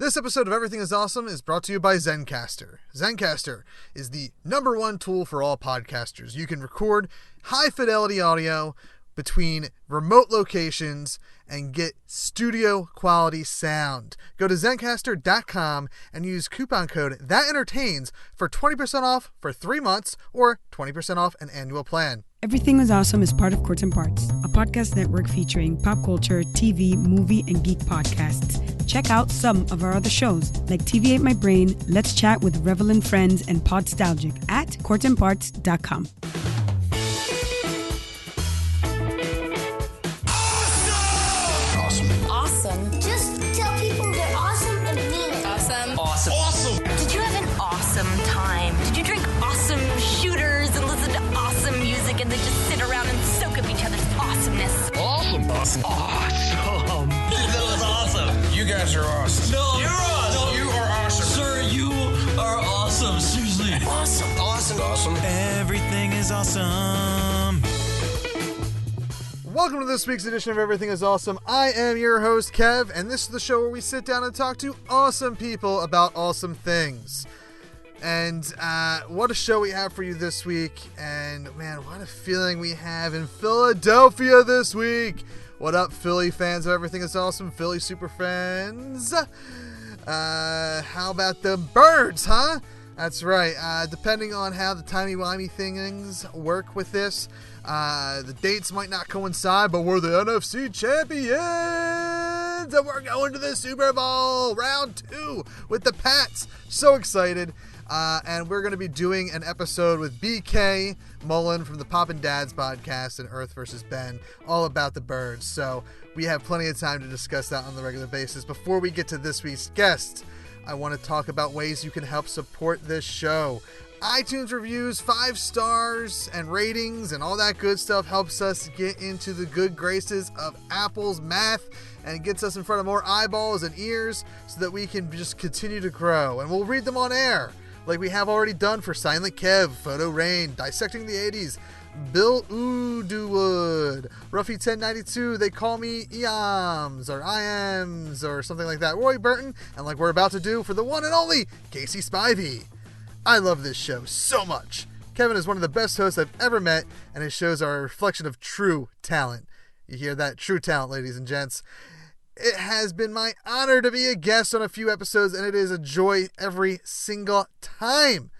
This episode of Everything is Awesome is brought to you by Zencastr. Zencastr is the #1 tool for all podcasters. You can record high-fidelity audio between remote locations and get studio-quality sound. Go to Zencastr.com and use coupon code THATENTERTAINS for 20% off for 3 months or 20% off an annual plan. Everything is Awesome is part of Quartz and Parts, a podcast network featuring pop culture, TV, movie, and geek podcasts. Check out some of our other shows, like TV Ate My Brain, Let's Chat with Revelin Friends, and Podstalgic at quartzandparts.com. Awesome. Just tell people they're awesome and mean it. Awesome. Awesome. Awesome. Did you have an awesome time? Did you drink awesome shooters and listen to awesome music and then just sit around and soak up each other's awesomeness? Awesome. Awesome. Awesome. That was awesome. You guys are awesome. No, You're awesome. No, You are awesome. sir, you are awesome. Seriously. Awesome. Awesome. Awesome. Everything is awesome. Welcome to this week's edition of Everything is Awesome. I am your host, Kev, and this is the show where we sit down and talk to awesome people about awesome things. And what a show we have for you this week. And man, what a feeling we have in Philadelphia this week. What up, Philly fans of Everything is Awesome, Philly super fans? How about the birds, huh? That's right. Depending on how the timey-wimey things work with this, the dates might not coincide, but we're the NFC champions, and we're going to the Super Bowl round 2 with the Pats. So excited. And we're going to be doing an episode with BK Mullen from the Pop and Dads podcast and Earth vs. Ben, all about the birds. So we have plenty of time to discuss that on the regular basis. Before we get to this week's guest, I want to talk about ways you can help support this show. iTunes reviews, 5 stars, and ratings, and all that good stuff helps us get into the good graces of Apple's math and gets us in front of more eyeballs and ears so that we can just continue to grow. And we'll read them on air, like we have already done for Silent Kev, Photo Rain, Dissecting the 80s, Bill Oodowood, Ruffy1092, They Call Me Eams, or Iams, or something like that, Roy Burton, and like we're about to do for the one and only Casey Spivey. I love this show so much. Kevin is one of the best hosts I've ever met, and his shows are a reflection of true talent. You hear that? True talent, ladies and gents. It has been my honor to be a guest on a few episodes, and it is a joy every single time.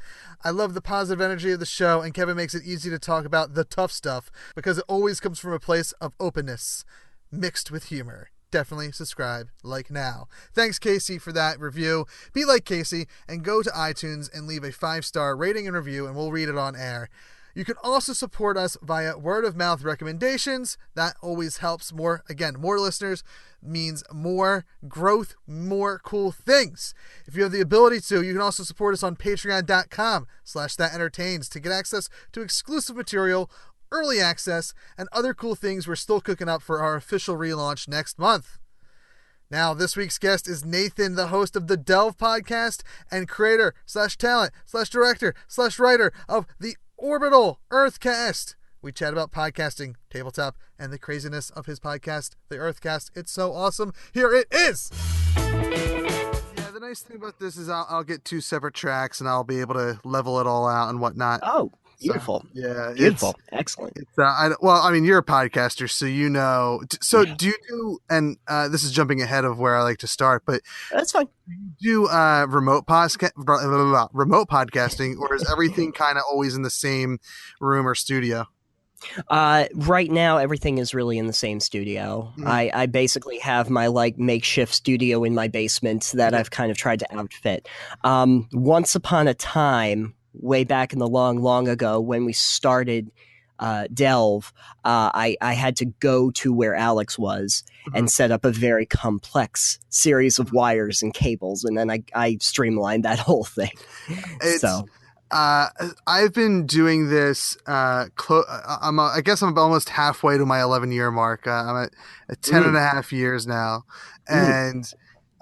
I love the positive energy of the show, and Kevin makes it easy to talk about the tough stuff because it always comes from a place of openness mixed with humor. Definitely subscribe, like now. Thanks, Casey, for that review. Be like Casey and go to iTunes and leave a 5-star rating and review, and we'll read it on air. You can also support us via word-of-mouth recommendations. That always helps. More listeners means more growth, more cool things. If you have the ability to, you can also support us on patreon.com/thatentertains to get access to exclusive material, early access, and other cool things we're still cooking up for our official relaunch next month. Now, this week's guest is Nathan, the host of the Delvecast and creator/talent/director/writer of the Orbital Earthcast. We chat about podcasting, tabletop, and the craziness of his podcast, the Earthcast. It's so awesome. Here it is. Yeah, the nice thing about this is I'll get 2 separate tracks and I'll be able to level it all out and whatnot. Oh, beautiful. So, yeah. Beautiful. Excellent. You're a podcaster, so you know. So yeah. Do you do, and this is jumping ahead of where I like to start, but that's fine. Do you do remote podcasting, or is everything kind of always in the same room or studio? Right now, everything is really in the same studio. I basically have my makeshift studio in my basement that I've kind of tried to outfit. Once upon a time, way back in the long ago when we started Delve, I had to go to where Alex was and set up a very complex series of wires and cables, and then I streamlined that whole thing. I've been doing this. I guess I'm almost halfway to my 11-year mark. I'm at 10 and a half years now, and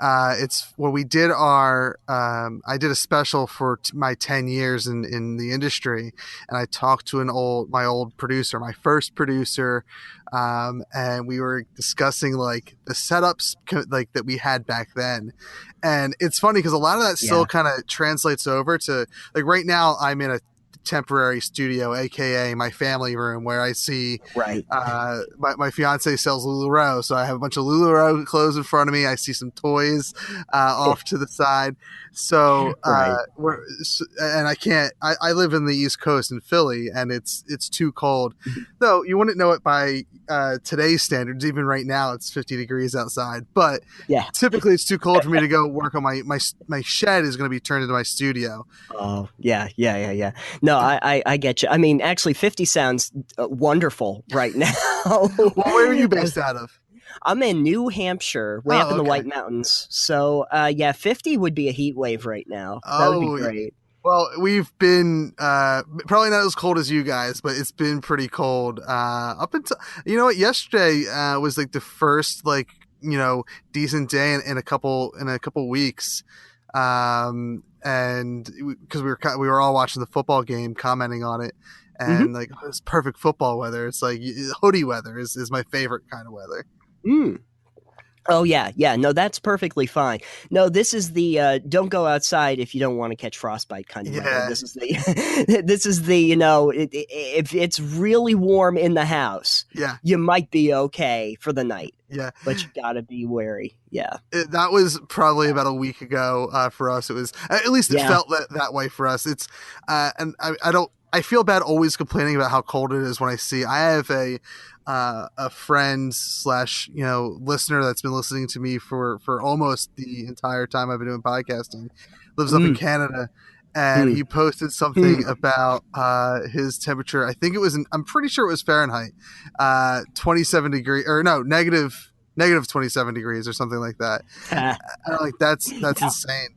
It's when we did our I did a special for my 10 years in the industry, and I talked to my old producer, my first producer, and we were discussing like the setups like that we had back then. And it's funny because a lot of that still kind of translates over to like right now I'm in a temporary studio, aka my family room, where I see my fiance sells LuLaRoe, so I have a bunch of LuLaRoe clothes in front of me. I see some toys off to the side. So and I live in the East Coast in Philly, and it's too cold. Though you wouldn't know it by today's standards. Even right now it's 50 degrees outside, but typically it's too cold for me to go work on my shed is going to be turned into my studio. Oh yeah. No, I get you. I mean, actually 50 sounds wonderful right now. Well, where are you based out of? I'm in New Hampshire, way up in the White Mountains. So, 50 would be a heat wave right now. That would be great. Well, we've been probably not as cold as you guys, but it's been pretty cold. Up until yesterday was like the first decent day in a couple weeks, and because we were all watching the football game, commenting on it. And it's perfect football weather. It's like hoodie weather is my favorite kind of weather. Oh yeah. No, that's perfectly fine. No, this is the don't go outside if you don't want to catch frostbite kind of weather. This is the if it's really warm in the house, you might be okay for the night. Yeah, but you gotta be wary. Yeah, that was probably about a week ago for us. It was at least it felt that way for us. It's and I feel bad always complaining about how cold it is when I have a friend / listener that's been listening to me for almost the entire time I've been doing podcasting, lives up in Canada, and he posted something about his temperature. I think I'm pretty sure it was Fahrenheit, 27 degrees or no, negative 27 degrees or something like that. I'm like, that's insane.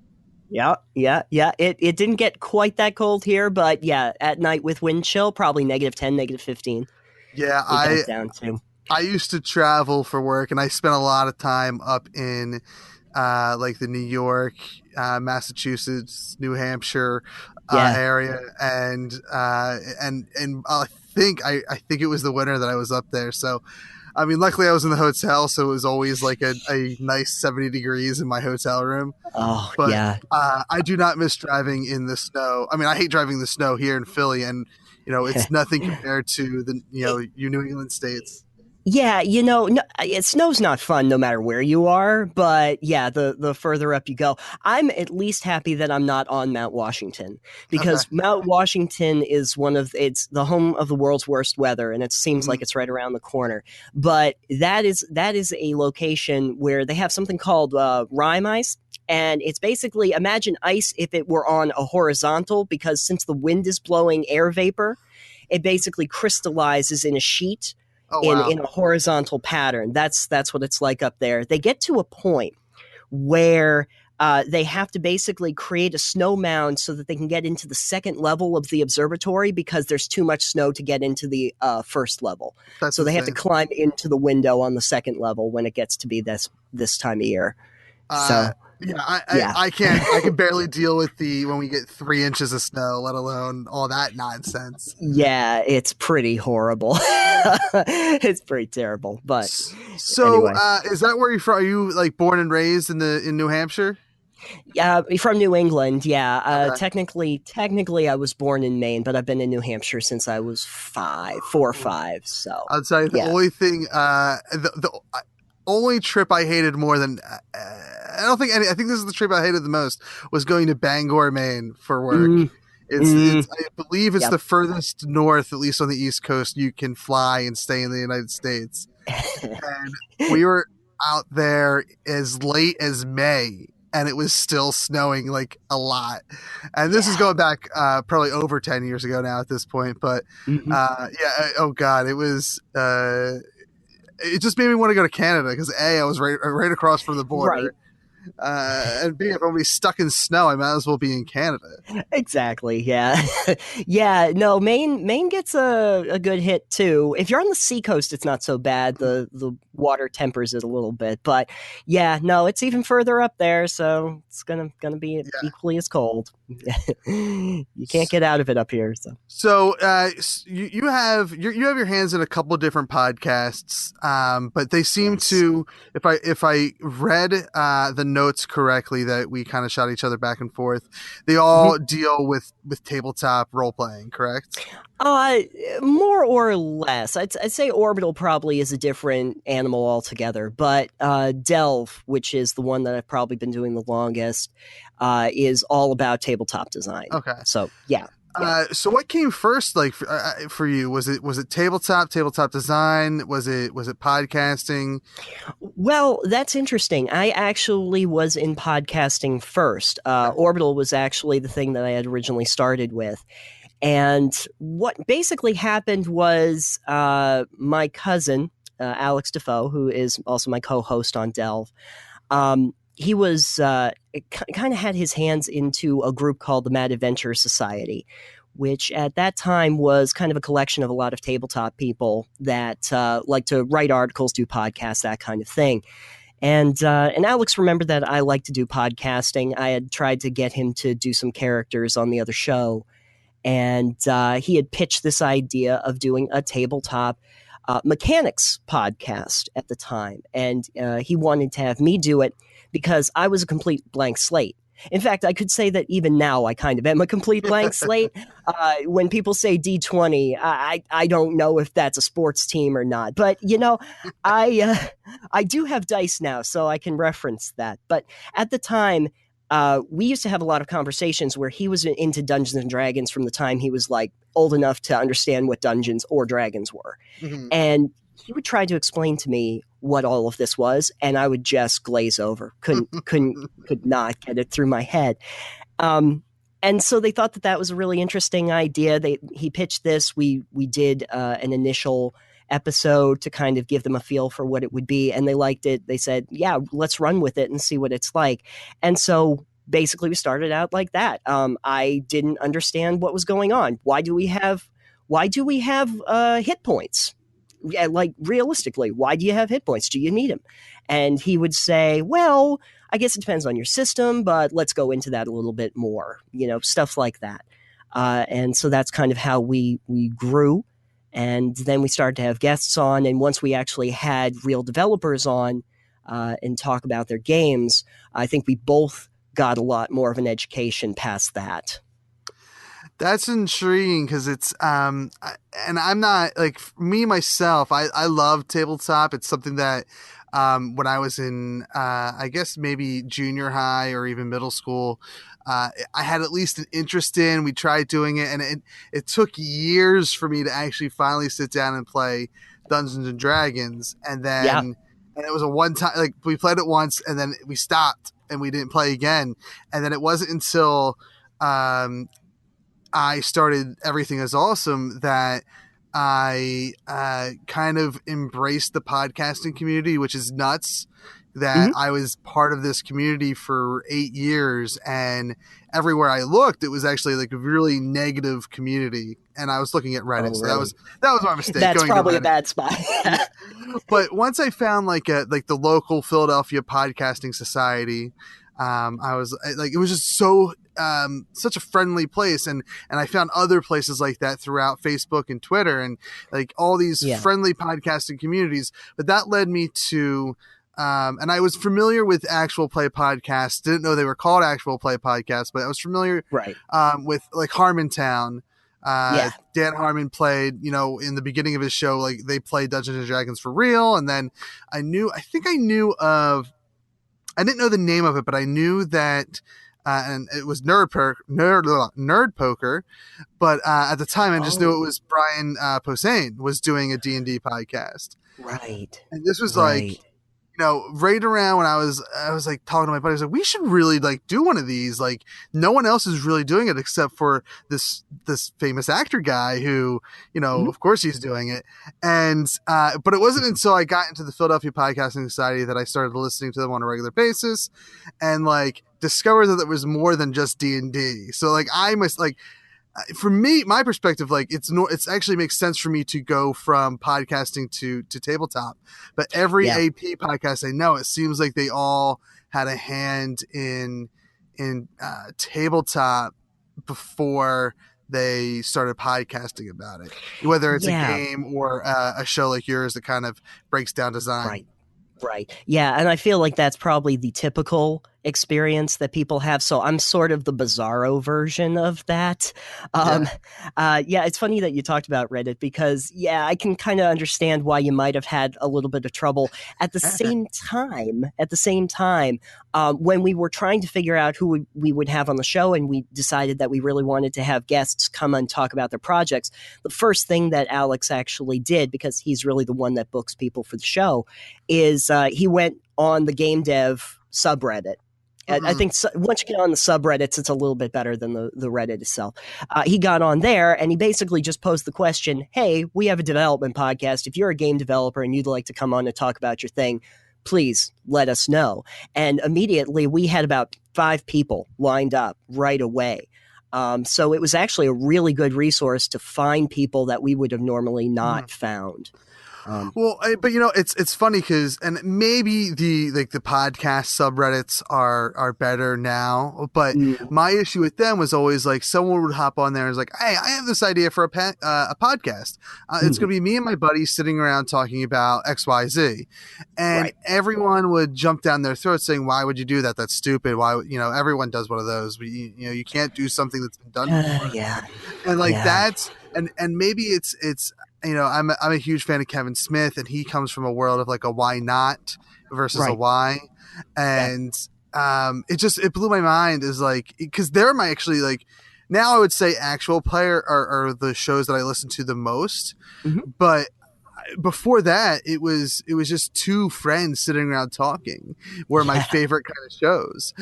Yeah. It didn't get quite that cold here, but at night with wind chill, probably -10, -15. Yeah, I used to travel for work, and I spent a lot of time up in like the New York, Massachusetts, New Hampshire area, and I think it was the winter that I was up there. So, I mean, luckily I was in the hotel, so it was always like a nice 70 degrees in my hotel room. Oh, but, I do not miss driving in the snow. I mean, I hate driving the snow here in Philly, and it's nothing compared to the you New England states. Yeah, snow's not fun no matter where you are, but the further up you go. I'm at least happy that I'm not on Mount Washington, because Mount Washington is it's the home of the world's worst weather, and it seems like it's right around the corner. But that is a location where they have something called rime ice, and it's basically, imagine ice if it were on a horizontal, because since the wind is blowing air vapor, it basically crystallizes in a sheet. In a horizontal pattern. That's what it's like up there. They get to a point where they have to basically create a snow mound so that they can get into the second level of the observatory, because there's too much snow to get into the first level. So they have to climb into the window on the second level when it gets to be this time of year. I can't. I can barely deal with when we get 3 inches of snow, let alone all that nonsense. Yeah, it's pretty horrible. It's pretty terrible. But so, anyway. Is that where you're from? Are you like born and raised in New Hampshire? Yeah, from New England. Yeah, technically, I was born in Maine, but I've been in New Hampshire since I was 4 or 5. So I'll tell you, the only thing, the only trip I hated more than I think this is the trip I hated the most, was going to Bangor, Maine for work. It's I believe it's the furthest north, at least on the East Coast, you can fly and stay in the United States. And we were out there as late as May, and it was still snowing like a lot. And this is going back probably over 10 years ago now at this point. But oh God, it was it just made me want to go to Canada, because I was right across from the border. Right. And being if I'm gonna be stuck in snow, I might as well be in Canada. Exactly. Yeah. Yeah. No, Maine gets a good hit too. If you're on the seacoast, it's not so bad. The water tempers it a little bit, but yeah, no, it's even further up there, so it's gonna be equally as cold. You can't get out of it up here. So you have your hands in a couple of different podcasts, but they seem to, if I read the notes correctly that we kind of shot each other back and forth, they all deal with tabletop role playing, correct? More or less. I'd say Orbital probably is a different animal altogether, but Delve, which is the one that I've probably been doing the longest, is all about tabletop design. Okay. So yeah. So what came first, like for you? Was it tabletop design? Was it podcasting? Well, that's interesting. I actually was in podcasting first. Orbital was actually the thing that I had originally started with. And what basically happened was my cousin, Alex Dufault, who is also my co-host on Delve, he was kind of had his hands into a group called the Mad Adventure Society, which at that time was kind of a collection of a lot of tabletop people that like to write articles, do podcasts, that kind of thing. And Alex remembered that I like to do podcasting. I had tried to get him to do some characters on the other show. And he had pitched this idea of doing a tabletop mechanics podcast at the time. And he wanted to have me do it because I was a complete blank slate. In fact, I could say that even now I kind of am a complete blank slate. When people say D20, I don't know if that's a sports team or not. But, I do have dice now, so I can reference that. But at the time, we used to have a lot of conversations where he was into Dungeons and Dragons from the time he was like old enough to understand what Dungeons or Dragons were. Mm-hmm. And he would try to explain to me what all of this was, and I would just glaze over. Could not get it through my head. And so they thought that was a really interesting idea. He pitched this. We did an initial episode to kind of give them a feel for what it would be, and they liked it. They said, yeah, let's run with it and see what it's like. And so basically we started out like that. I didn't understand what was going on. Why do we have hit points? Yeah, like realistically, why do you have hit points? Do you need them? And he would say, well, I guess it depends on your system, but let's go into that a little bit more, stuff like that. And so that's kind of how we grew. And then we started to have guests on. And once we actually had real developers on and talk about their games, I think we both got a lot more of an education past that. That's intriguing because it's, and I'm not like me, myself, I love tabletop. It's something that when I was in, I guess maybe junior high or even middle school, I had at least an interest in. We tried doing it, and it took years for me to actually finally sit down and play Dungeons and Dragons. And then and it was a one time, like we played it once and then we stopped and we didn't play again. And then it wasn't until I started Everything Is Awesome that I kind of embraced the podcasting community, which is nuts that I was part of this community for 8 years, and everywhere I looked, it was actually like a really negative community. And I was looking at Reddit, so that was my mistake. That's probably a bad spot. But once I found like the local Philadelphia podcasting society, I was like, it was just so such a friendly place, and I found other places like that throughout Facebook and Twitter, and like all these friendly podcasting communities. But that led me to and I was familiar with actual play podcasts. Didn't know they were called actual play podcasts, but I was familiar with like Harmontown. Dan Harmon played, in the beginning of his show, like they played Dungeons and Dragons for real. And then I didn't know the name of it, but I knew that, and it was Nerd Poker. But at the time, I just knew it was Brian Posehn was doing a D&D podcast. Right. And this was like, right around when I was like talking to my buddies, like we should really like do one of these. Like no one else is really doing it except for this famous actor guy who, of course he's doing it. And but it wasn't until I got into the Philadelphia Podcasting Society that I started listening to them on a regular basis, and like discovered that it was more than just D&D. So like I must like. For me, my perspective, like it's actually makes sense for me to go from podcasting to tabletop. But every AP podcast I know, it seems like they all had a hand in tabletop before they started podcasting about it. Whether it's a game or a show like yours that kind of breaks down design. Right. Yeah, and I feel like that's probably the typical experience that people have. So I'm sort of the bizarro version of that. It's funny that you talked about Reddit because, I can kind of understand why you might have had a little bit of trouble. At the same time, when we were trying to figure out who we would have on the show and we decided that we really wanted to have guests come and talk about their projects, the first thing that Alex actually did, because he's really the one that books people for the show, is he went on the game dev subreddit. I think once you get on the subreddits, it's a little bit better than the Reddit itself. He got on there and he basically just posed the question, hey, we have a development podcast. If you're a game developer and you'd like to come on and talk about your thing, please let us know. And immediately we had about 5 people lined up right away. So it was actually a really good resource to find people that we would have normally not found. But it's funny because, and maybe the podcast subreddits are better now, but my issue with them was always like someone would hop on there and was like, hey, I have this idea for a podcast. It's going to be me and my buddies sitting around talking about XYZ. And everyone would jump down their throats saying, why would you do that? That's stupid. Why, everyone does one of those. You can't do something that's been done before. And like that's, and maybe it's, I'm a huge fan of Kevin Smith, and he comes from a world of like a why not versus a why, and it blew my mind is like because they're my actually like now I would say actual player are the shows that I listen to the most, but before that it was just 2 friends sitting around talking were my favorite kind of shows,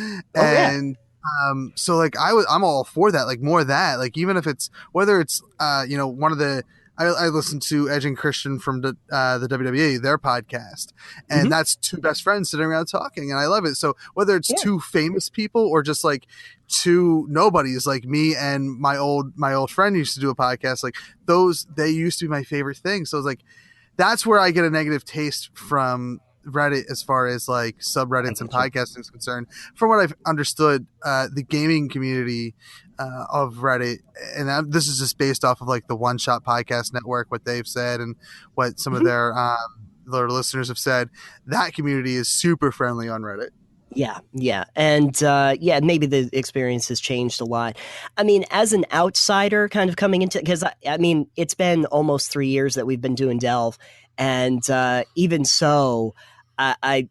so like I'm all for that, like more of that, like even if it's whether it's one of the I listened to Edge and Christian from the WWE, their podcast, and that's 2 best friends sitting around talking, and I love it. So whether it's 2 famous people or just like 2 nobodies, like me and my old friend used to do a podcast, like they used to be my favorite thing. So it's like that's where I get a negative taste from Reddit as far as like subreddits and podcasting is concerned. From what I've understood, the gaming community of Reddit, and this is just based off of like the One Shot Podcast Network, what they've said and what some of their listeners have said, that community is super friendly on Reddit. And maybe the experience has changed a lot. I mean, as an outsider kind of coming into, because I mean, it's been almost 3 years that we've been doing Delve, and even so, I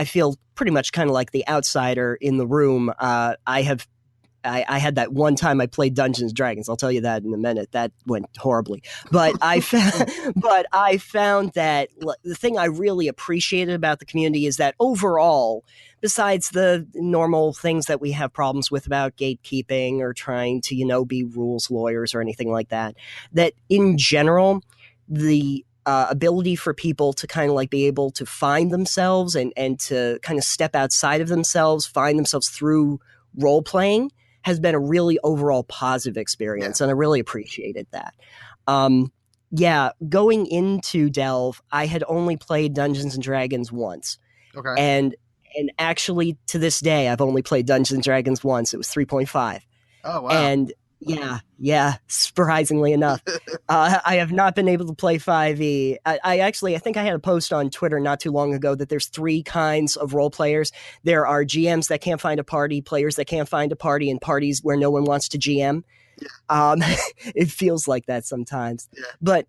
feel pretty much kind of like the outsider in the room. I had that one time I played Dungeons and Dragons. I'll tell you that in a minute. That went horribly. But I found that the thing I really appreciated about the community is that overall, besides the normal things that we have problems with about gatekeeping or trying to, be rules lawyers or anything like that, that in general, the ability for people to kind of like be able to find themselves and to kind of step outside of themselves, find themselves through role playing has been a really overall positive experience. And I really appreciated that. Going into Delve, I had only played Dungeons and Dragons once. Okay. And actually to this day, I've only played Dungeons and Dragons once. It was 3.5. Oh, wow. And surprisingly enough. I have not been able to play 5e. I think I had a post on Twitter not too long ago that there's 3 kinds of role players. There are GMs that can't find a party, players that can't find a party, and parties where no one wants to GM. It feels like that sometimes. But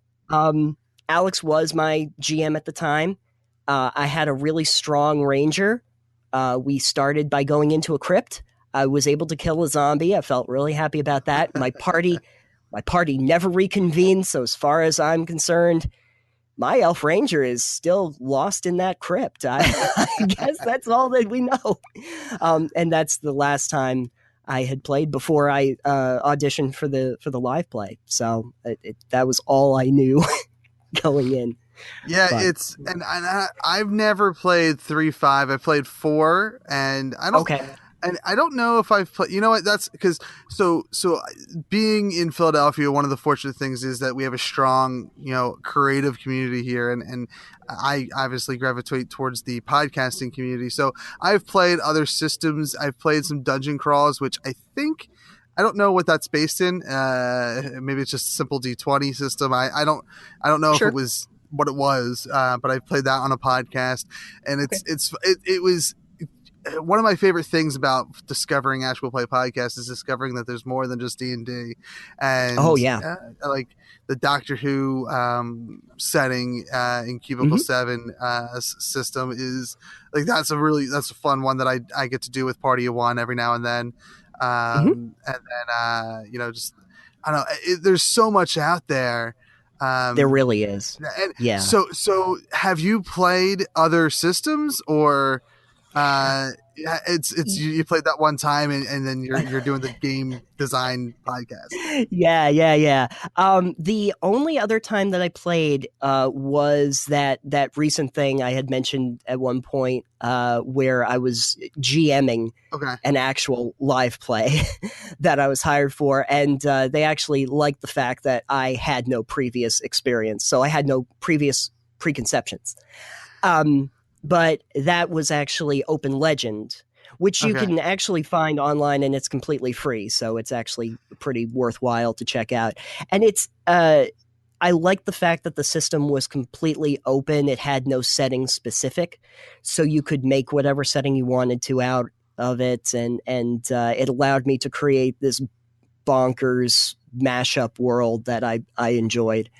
Alex was my GM at the time. I had a really strong ranger. We started by going into a crypt. I was able to kill a zombie. I felt really happy about that. My party never reconvened. So as far as I'm concerned, my elf ranger is still lost in that crypt. I guess that's all that we know. And that's the last time I had played before I auditioned for the live play. So that was all I knew going in. Yeah, but, I've never played 3.5. I played 4, and I don't. Okay. And I don't know if I've played. You know what? That's because so being in Philadelphia, one of the fortunate things is that we have a strong, creative community here, and I obviously gravitate towards the podcasting community. So I've played other systems. I've played some dungeon crawls, which I don't know what that's based in. Maybe it's just a simple D20 system. I don't know if it was what it was, but I played that on a podcast, and it was one of my favorite things about discovering actual play podcasts is discovering that there's more than just D&D. And like the Doctor Who setting in Cubicle 7 system is like that's a fun one that I get to do with Party of One every now and then. And then just I don't know, there's so much out there. There really is. And so have you played other systems, or it's you played that one time and then you're doing the game design podcast? Yeah. The only other time that I played was that recent thing I had mentioned at one point where I was GMing an actual live play that I was hired for, and they actually liked the fact that I had no previous experience, so I had no previous preconceptions. But that was actually Open Legend, which you can actually find online, and it's completely free. So it's actually pretty worthwhile to check out. And it's I like the fact that the system was completely open. It had no setting specific, so you could make whatever setting you wanted to out of it, and it allowed me to create this bonkers mashup world that I enjoyed.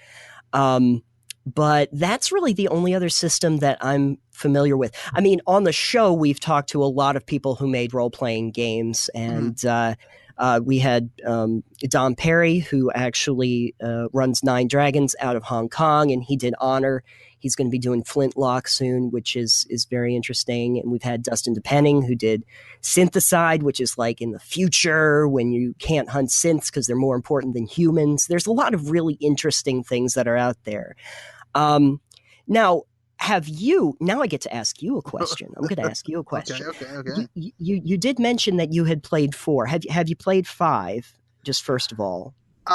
But that's really the only other system that I'm familiar with. I mean, on the show, we've talked to a lot of people who made role-playing games, and we had Don Perry, who actually runs Nine Dragons out of Hong Kong, and he did Honor. He's going to be doing Flintlock soon, which is very interesting. And we've had Dustin DePenning, who did Syntheside, which is like in the future when you can't hunt synths because they're more important than humans. There's a lot of really interesting things that are out there. Now, now I get to ask you a question. I'm going to ask you a question. Okay. You did mention that you had played 4. Have you played 5, just first of all? No,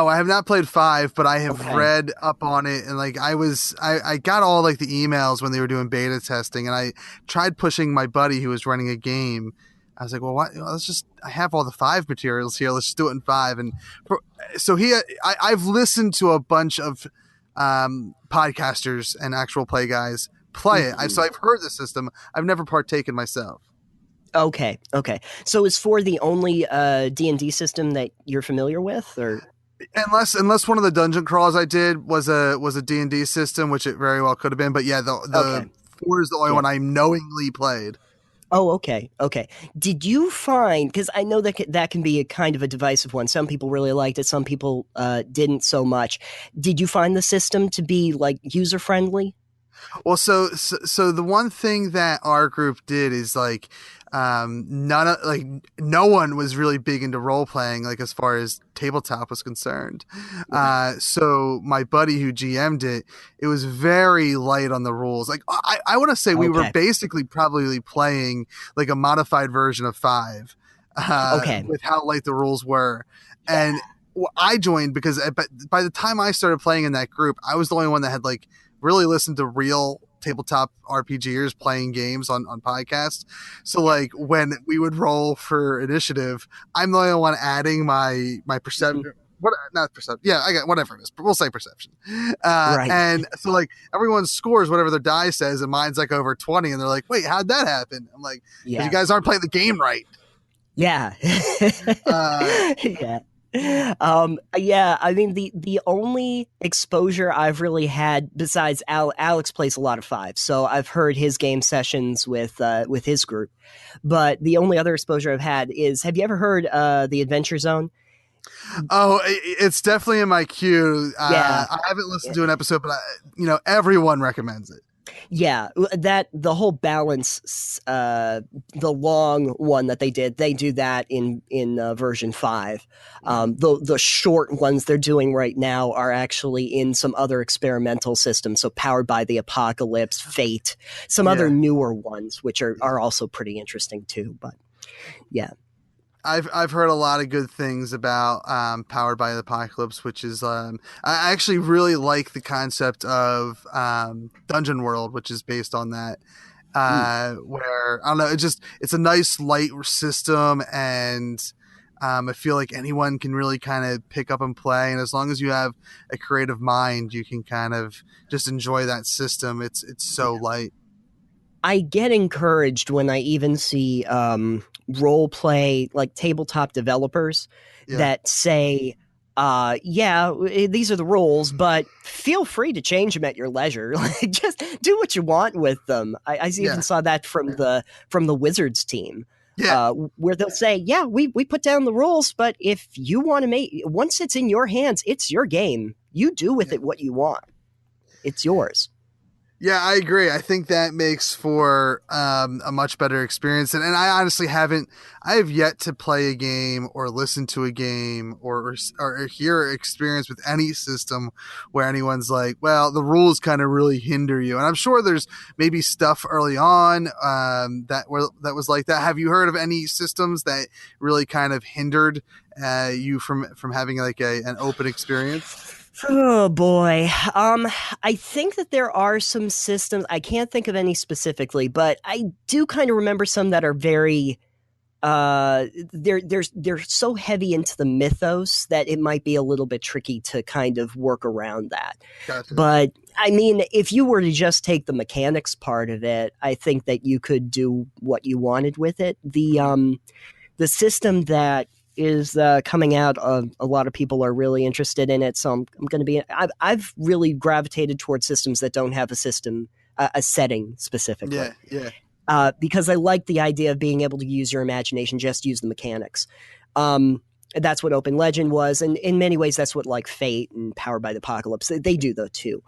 I have not played 5, but I have read up on it, and like I got all like the emails when they were doing beta testing, and I tried pushing my buddy who was running a game. I was like, well, I have all the 5 materials here. Let's just do it in 5. And so I've listened to a bunch of podcasters and actual play guys play it. So I've heard the system. I've never partaken myself. Okay. So is 4 the only D&D system that you're familiar with, or unless one of the dungeon crawls I did was a D&D system, which it very well could have been. But yeah, the 4 is the only one I knowingly played. Oh, okay. Did you find, because I know that can be a kind of a divisive one. Some people really liked it. Some people didn't so much. Did you find the system to be like user friendly? Well, so the one thing that our group did is like no one was really big into role playing, like as far as tabletop was concerned. So my buddy who GM'd it was very light on the rules. Like I want to say we were basically probably playing like a modified version of 5, with how light the rules were. And I joined because by the time I started playing in that group, I was the only one that had like really listened to real tabletop RPGers playing games on podcasts. So like when we would roll for initiative, I'm the only one adding my perception. Not perception. Yeah, I got whatever it is. We'll say perception. Right. And so like everyone scores whatever their die says, and mine's like over 20, and they're like, "Wait, how'd that happen?" I'm like, "You guys aren't playing the game right." Yeah. I mean, the only exposure I've really had besides Alex plays a lot of 5, so I've heard his game sessions with his group. But the only other exposure I've had is, have you ever heard the Adventure Zone? Oh, it's definitely in my queue. Yeah. I haven't listened to an episode, but everyone recommends it. Yeah, that the whole balance, the long one that they do that in version 5. The short ones they're doing right now are actually in some other experimental systems, so Powered by the Apocalypse, Fate, some other newer ones, which are also pretty interesting too. But yeah. I've heard a lot of good things about Powered by the Apocalypse, which is I actually really like the concept of Dungeon World, which is based on that. Where I don't know, it's a nice light system, and I feel like anyone can really kind of pick up and play, and as long as you have a creative mind, you can kind of just enjoy that system. It's so light. I get encouraged when I even see role play, like tabletop developers that say, these are the rules, but feel free to change them at your leisure. Like, just do what you want with them. I even saw that from the Wizards team. Where they'll say, we put down the rules, but if you want to once it's in your hands, it's your game. You do with it what you want. It's yours. Yeah, I agree. I think that makes for a much better experience. And I honestly I have yet to play a game or listen to a game or hear experience with any system where anyone's like, well, the rules kind of really hinder you. And I'm sure there's maybe stuff early on that was like that. Have you heard of any systems that really kind of hindered you from having like an open experience? Oh boy. I think that there are some systems. I can't think of any specifically, but I do kind of remember some that are very they're so heavy into the mythos that it might be a little bit tricky to kind of work around that. Gotcha. But I mean, if you were to just take the mechanics part of it, I think that you could do what you wanted with it. The system that is coming out, a lot of people are really interested in it, so I'm going to be I've really gravitated towards systems that don't have a setting specifically, because I like the idea of being able to use your imagination, just use the mechanics. That's what Open Legend was, and in many ways that's what like Fate and Powered by the Apocalypse they do though too.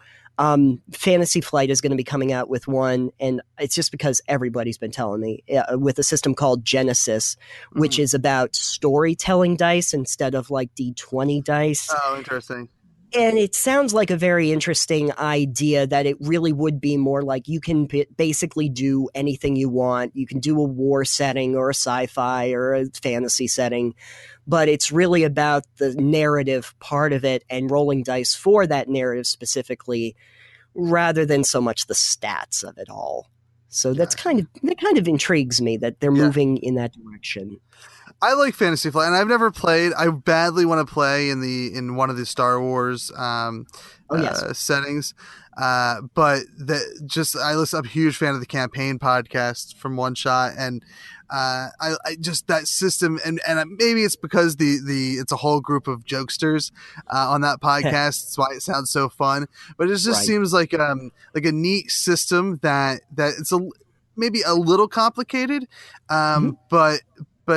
Fantasy Flight is going to be coming out with one, and it's just because everybody's been telling me, with a system called Genesis, which is about storytelling dice instead of like D20 dice. Oh, interesting. And it sounds like a very interesting idea, that it really would be more like you can basically do anything you want. You can do a war setting or a sci-fi or a fantasy setting, but it's really about the narrative part of it and rolling dice for that narrative specifically, rather than so much the stats of it all. So that kind of intrigues me that they're moving in that direction. I like Fantasy Flight, and I've never played. I badly want to play in one of the Star Wars settings. But I'm a huge fan of the campaign podcast from One Shot, and I just that system, and maybe it's because it's a whole group of jokesters on that podcast. That's why it sounds so fun. But it just seems like a neat system that it's maybe a little complicated, but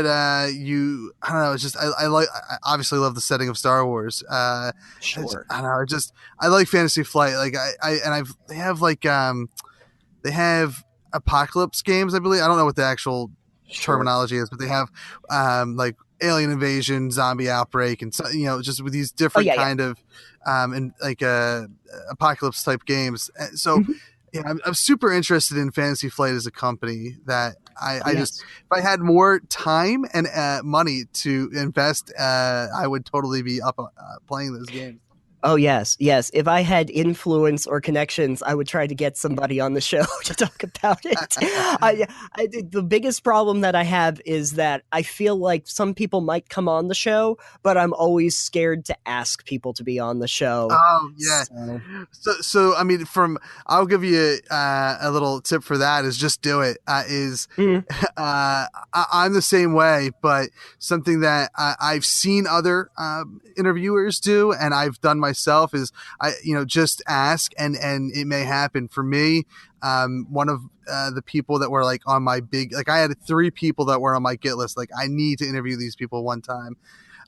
I don't know. It's just I obviously love the setting of Star Wars. Sure. I don't know. I like Fantasy Flight. Like they have apocalypse games. I believe, I don't know what the actual terminology is, but they have like alien invasion, zombie outbreak, and so, just with these different kind of and like apocalypse type games. So. Yeah, I'm super interested in Fantasy Flight as a company. That if I had more time and money to invest, I would totally be up playing those games. Oh, yes. If I had influence or connections, I would try to get somebody on the show to talk about it. The biggest problem that I have is that I feel like some people might come on the show, but I'm always scared to ask people to be on the show. Oh, yeah. So I mean, I'll give you a little tip for that is just do it. I'm the same way, but something that I've seen other interviewers do, and I've done myself, is just ask, and it may happen. For me, one of the people that were like on my I had 3 people that were on my get list. Like, I need to interview these people one time.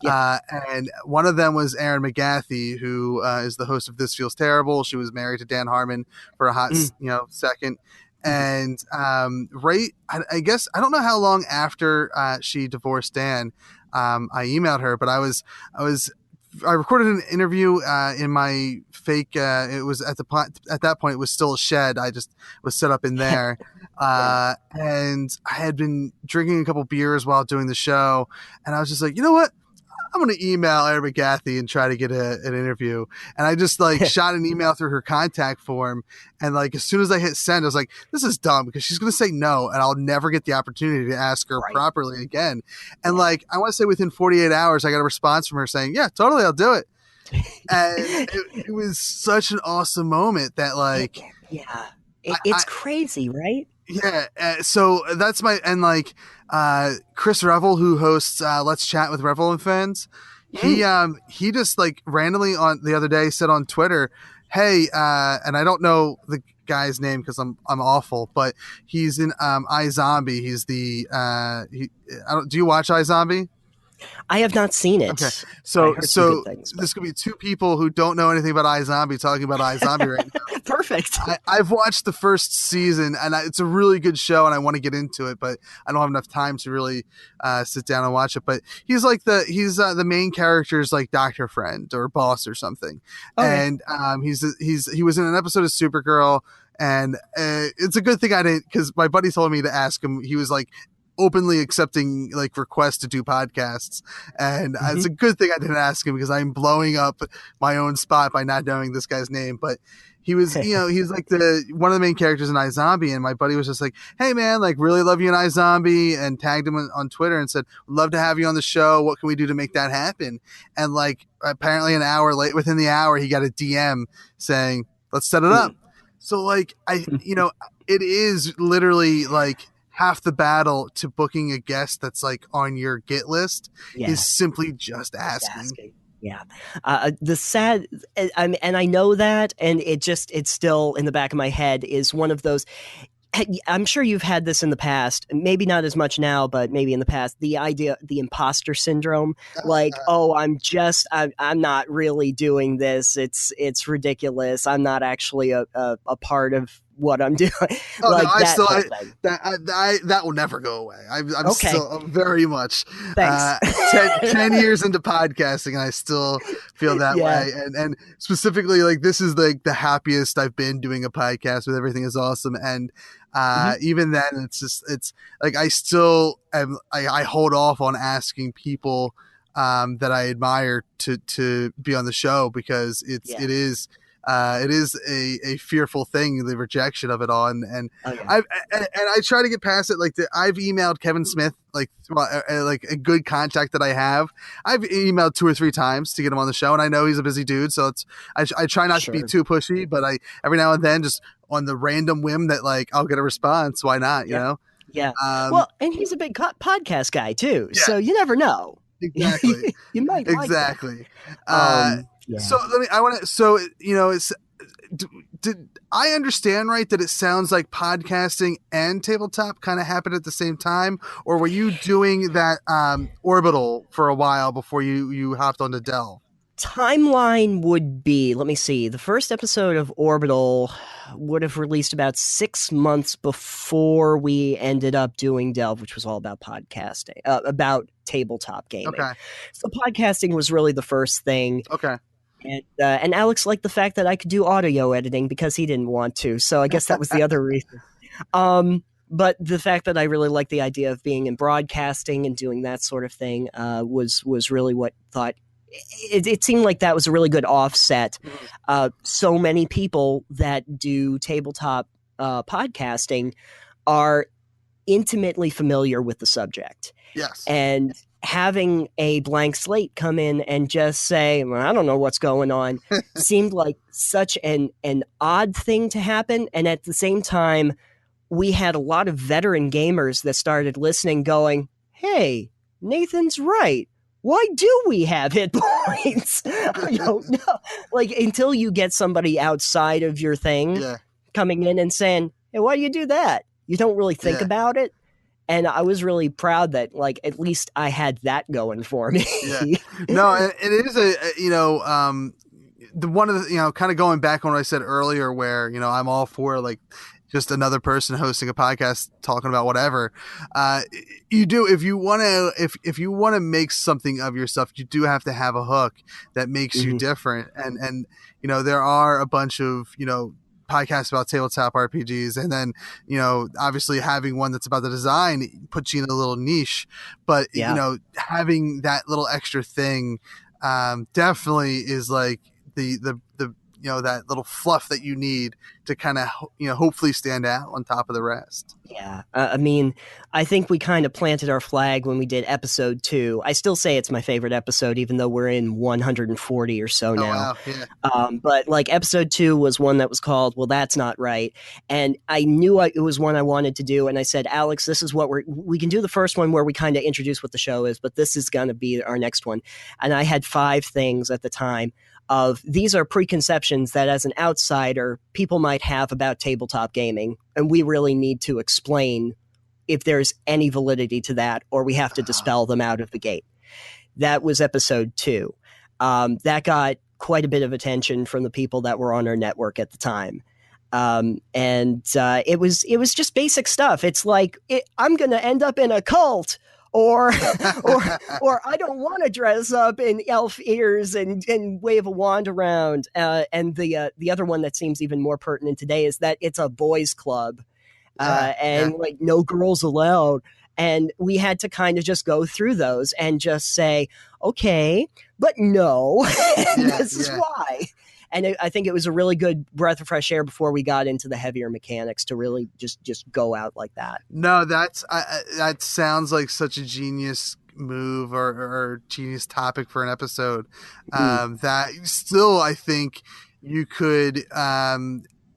And one of them was Erin McGathy, who is the host of This Feels Terrible. She was married to Dan Harmon for a hot, second. And I guess I don't know how long after she divorced Dan, I emailed her, but I recorded an interview in my fake. It was at that point it was still a shed. I just was set up in there, and I had been drinking a couple beers while doing the show, and I was just like, you know what? I'm going to email Erin McGathy and try to get an interview. And I just shot an email through her contact form. And as soon as I hit send, I was like, this is dumb because she's going to say no. And I'll never get the opportunity to ask her properly again. And I want to say within 48 hours, I got a response from her saying, yeah, totally. I'll do it. And it was such an awesome moment that it's crazy, right? Yeah. So that's Chris Revel, who hosts Let's Chat with Revel and Friends. He just randomly on the other day said on Twitter, hey, and I don't know the guy's name because I'm awful, but he's in iZombie. He's the do you watch iZombie? I have not seen it. Okay, so this could be two people who don't know anything about iZombie talking about iZombie right now. Perfect. I've watched the first season, and it's a really good show, and I want to get into it, but I don't have enough time to really sit down and watch it. But he's the main character's Dr. Friend or boss or something, and he was in an episode of Supergirl, and it's a good thing I didn't, because my buddy told me to ask him. He was openly accepting requests to do podcasts, and it's a good thing I didn't ask him because I'm blowing up my own spot by not knowing this guy's name. But he was he's one of the main characters in iZombie, and my buddy was just like, hey man, really love you in iZombie, and tagged him on Twitter and said, love to have you on the show, what can we do to make that happen? And apparently within the hour he got a DM saying, let's set it up. So it is literally half the battle to booking a guest that's on your get list is simply just asking. Yeah. The sad, and I know that, and it's still in the back of my head, is one of those. I'm sure you've had this in the past, maybe not as much now, but maybe in the past, the imposter syndrome, I'm not really doing this. It's ridiculous. I'm not actually a part of what I'm doing. That will never go away. I'm still very much 10 years into podcasting, and I still feel that way. And specifically, this is the happiest I've been doing a podcast with. Everything is awesome, and even then, it's I still I hold off on asking people that I admire to be on the show, because it is a fearful thing, the rejection of it all, and I try to get past it. I've emailed Kevin Smith, a good contact that I have. I've emailed 2 or 3 times to get him on the show, and I know he's a busy dude, so I try not to be too pushy, but I every now and then, just on the random whim that I'll get a response. Why not? You know? Yeah. And he's a big podcast guy too, so you never know. Exactly. You might exactly. Like that. So did I understand right that it sounds like podcasting and tabletop kind of happened at the same time, or were you doing that Orbital for a while before you hopped onto Delve? Timeline would be, let me see, the first episode of Orbital would have released about 6 months before we ended up doing Delve, which was all about podcasting, about tabletop gaming. Okay. So podcasting was really the first thing. Okay. And Alex liked the fact that I could do audio editing because he didn't want to. So I guess that was the other reason. But the fact that I really liked the idea of being in broadcasting and doing that sort of thing was really what thought. It seemed like that was a really good offset. So many people that do tabletop podcasting are intimately familiar with the subject. Yes. And having a blank slate come in and just say, well, I don't know what's going on, seemed like such an odd thing to happen. And at the same time, we had a lot of veteran gamers that started listening going, hey, Nathan's right. Why do we have hit points? I don't know. Until you get somebody outside of your thing coming in and saying, hey, why do you do that? You don't really think about it. And I was really proud that, like, at least I had that going for me. Yeah. No, and it is the one of the, kind of going back on what I said earlier, where, I'm all for like just another person hosting a podcast talking about whatever. You do, if you want to make something of yourself, you do have to have a hook that makes you different. And there are a bunch of, podcasts about tabletop RPGs, and then, obviously having one that's about the design puts you in a little niche, but having that little extra thing, definitely is like the that little fluff that you need to kind of, hopefully stand out on top of the rest. Yeah. I mean, I think we kind of planted our flag when we did episode 2. I still say it's my favorite episode, even though we're in 140 or so now. Wow, yeah. But like episode 2 was one that was called, Well, That's Not Right. And I knew it was one I wanted to do. And I said, Alex, this is what we can do the first one where we kind of introduce what the show is, but this is going to be our next one. And I had 5 things at the time of these are preconceptions that as an outsider, people might have about tabletop gaming. And we really need to explain if there's any validity to that, or we have to dispel them out of the gate. That was episode 2. That got quite a bit of attention from the people that were on our network at the time. And it was just basic stuff. It's like, I'm going to end up in a cult. Or I don't want to dress up in elf ears and wave a wand around. And the other one that seems even more pertinent today is that it's a boys' club, like no girls allowed. And we had to kind of just go through those and just say, okay, but no, this is why. And I think it was a really good breath of fresh air before we got into the heavier mechanics to really just go out like that. No, that sounds like such a genius move or genius topic for an episode. That still, I think you could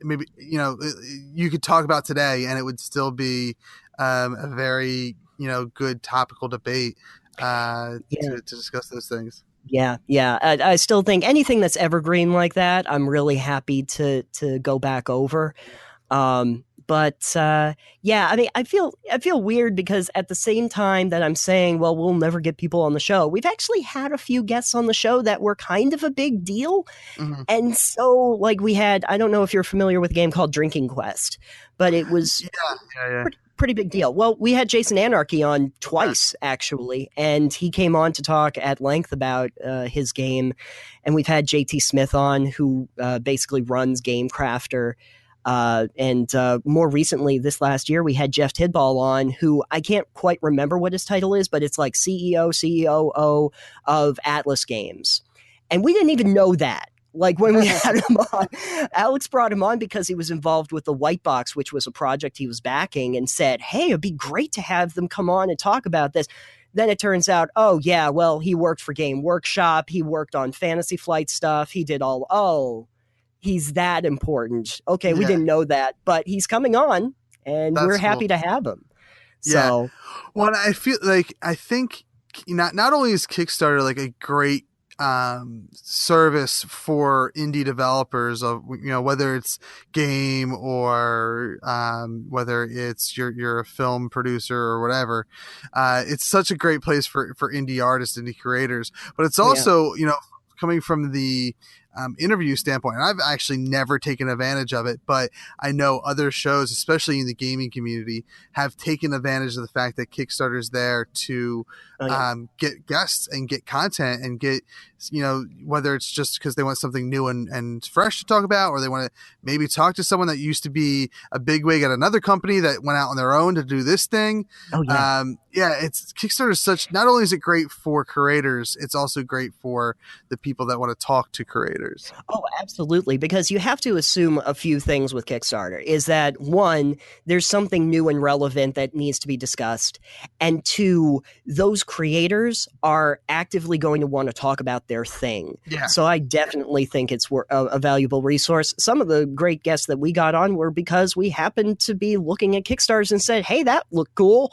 maybe you could talk about today, and it would still be a very good topical debate to discuss those things. Yeah. I still think anything that's evergreen like that, I'm really happy to go back over. I mean, I feel weird because at the same time that I'm saying, well, we'll never get people on the show, we've actually had a few guests on the show that were kind of a big deal. Mm-hmm. And so, like, we had, I don't know if you're familiar with a game called Drinking Quest, but it was pretty big deal. Well, we had Jason Anarchy on twice, actually, and he came on to talk at length about his game. And we've had JT Smith on, who basically runs Game Crafter. And more recently, this last year, we had Jeff Tidball on, who I can't quite remember what his title is, but it's like CEO, COO of Atlas Games. And we didn't even know that. Like when we had him on, Alex brought him on because he was involved with the White Box, which was a project he was backing, and said, hey, it'd be great to have them come on and talk about this. Then it turns out, oh, yeah, well, he worked for Game Workshop. He worked on Fantasy Flight stuff. He did he's that important. Okay, we didn't know that, but he's coming on, and we're happy to have him. So, well, I think not only is Kickstarter like a great service for indie developers of whether it's game or whether it's you're a film producer or whatever, it's such a great place for indie artists, indie creators, but it's also coming from the interview standpoint, and I've actually never taken advantage of it, but I know other shows, especially in the gaming community, have taken advantage of the fact that Kickstarter is there to get guests and get content and get, whether it's just because they want something new and fresh to talk about, or they want to maybe talk to someone that used to be a bigwig at another company that went out on their own to do this thing. It's Kickstarter is such, not only is it great for creators, it's also great for the people that want to talk to creators. Oh, absolutely. Because you have to assume a few things with Kickstarter is that, one, there's something new and relevant that needs to be discussed. And two, those creators are actively going to want to talk about their thing. Yeah. So I definitely think it's a valuable resource. Some of the great guests that we got on were because we happened to be looking at Kickstarters and said, hey, that looked cool.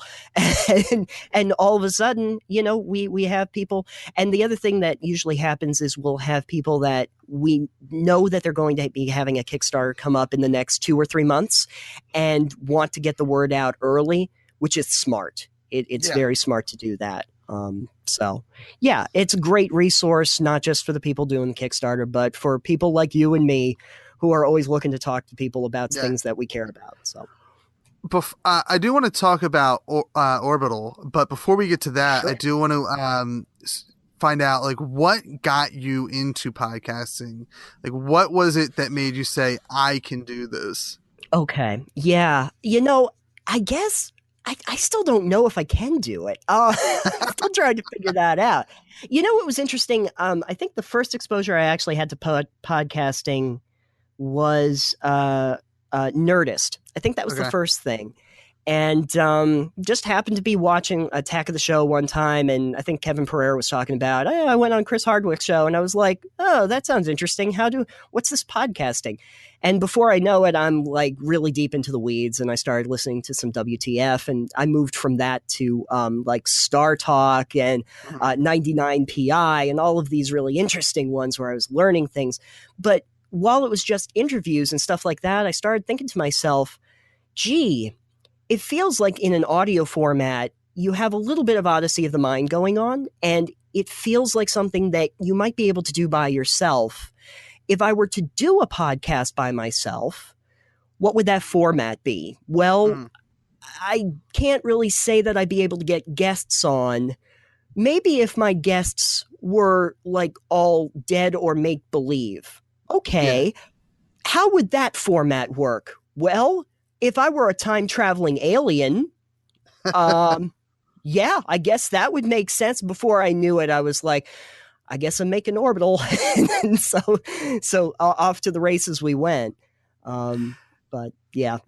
And all of a sudden, we have people. And the other thing that usually happens is we'll have people that we know that they're going to be having a Kickstarter come up in the next 2 or 3 months and want to get the word out early. which is smart. It's Yeah. very smart to do that. So yeah, it's a great resource, not just for the people doing the Kickstarter, but for people like you and me who are always looking to talk to people about Yeah. things that we care about. So I do want to talk about Orbital, but before we get to that, Sure. I do want to find out like what got you into podcasting. Like, what was it that made you say, "I can do this"? okay, yeah, I guess I still don't know if I can do it. I'm still trying to figure that out. What was interesting? I think the first exposure I actually had to podcasting was Nerdist. I think that was the Okay. first thing. And just happened to be watching Attack of the Show one time, and I think Kevin Pereira was talking about, I went on Chris Hardwick's show, and I was like, oh, that sounds interesting. What's this podcasting? And before I know it, I'm like really deep into the weeds, and I started listening to some WTF, and I moved from that to like Star Talk and 99 PI and all of these really interesting ones where I was learning things. But while it was just interviews and stuff like that, I started thinking to myself, gee, it feels like in an audio format, you have a little bit of Odyssey of the Mind going on, and it feels like something that you might be able to do by yourself. If I were to do a podcast by myself, what would that format be? Well, I can't really say that I'd be able to get guests on. Maybe if my guests were like all dead or make believe. Okay, how would that format work? Well, if I were a time-traveling alien, yeah, I guess that would make sense. Before I knew it, I was like, I guess I'm making Orbital. And so off to the races we went. But yeah.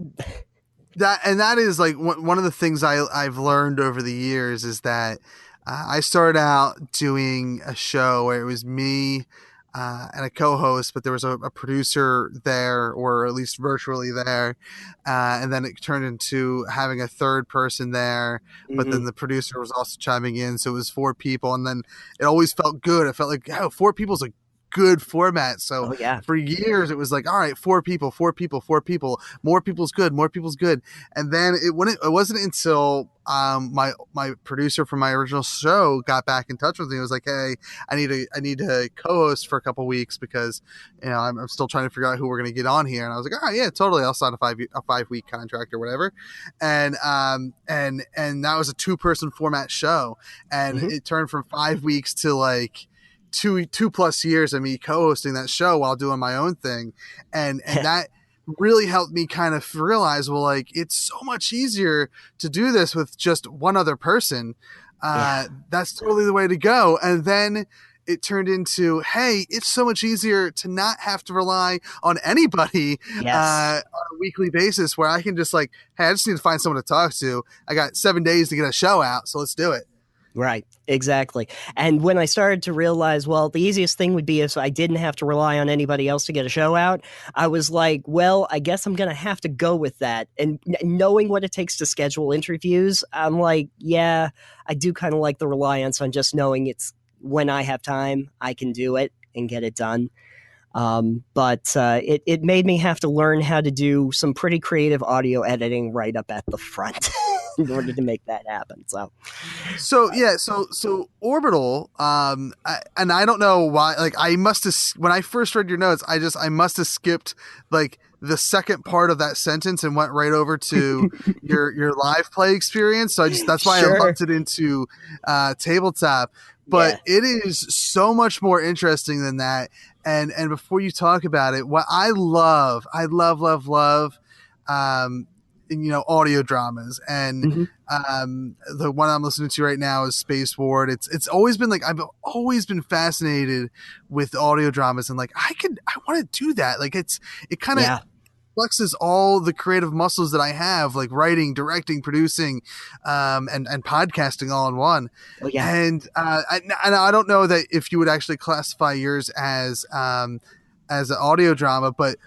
That is like one of the things I've learned over the years is that I started out doing a show where it was me and a co-host, but there was a producer there, or at least virtually there, and then it turned into having a third person there, but then the producer was also chiming in, so it was 4 people, and then it always felt good. It felt like, 4 people is a good format. So for years it was like, all right, 4 people, more people's good, and then it wasn't until my producer from my original show got back in touch with me. It was like, hey, I need to co-host for a couple weeks because I'm still trying to figure out who we're going to get on here. And I was like, oh yeah, totally, I'll sign a 5-week contract or whatever. And that was a 2-person format show, and it turned from 5 weeks to like 2+ years of me co-hosting that show while doing my own thing. And that really helped me kind of realize, well, like, it's so much easier to do this with just one other person. That's totally the way to go. And then it turned into, hey, it's so much easier to not have to rely on anybody on a weekly basis, where I can just like, hey, I just need to find someone to talk to. I got 7 days to get a show out, so let's do it. Right, exactly. And when I started to realize, well, the easiest thing would be if I didn't have to rely on anybody else to get a show out, I was like, well, I guess I'm going to have to go with that. And knowing what it takes to schedule interviews, I'm like, yeah, I do kind of like the reliance on just knowing it's when I have time, I can do it and get it done. But it made me have to learn how to do some pretty creative audio editing right up at the front in order to make that happen. So Orbital, and I don't know why, like, I must have, when I first read your notes, I must have skipped like the second part of that sentence and went right over to your live play experience. So that's why I lumped it into tabletop. But it is so much more interesting than that. And before you talk about it, what I love, audio dramas. And the one I'm listening to right now is Space Ward. It's always been like, I've always been fascinated with audio dramas, and like, I want to do that. Like, it kind of flexes all the creative muscles that I have, like writing, directing, producing, and podcasting all in one. And I don't know that if you would actually classify yours as an audio drama, but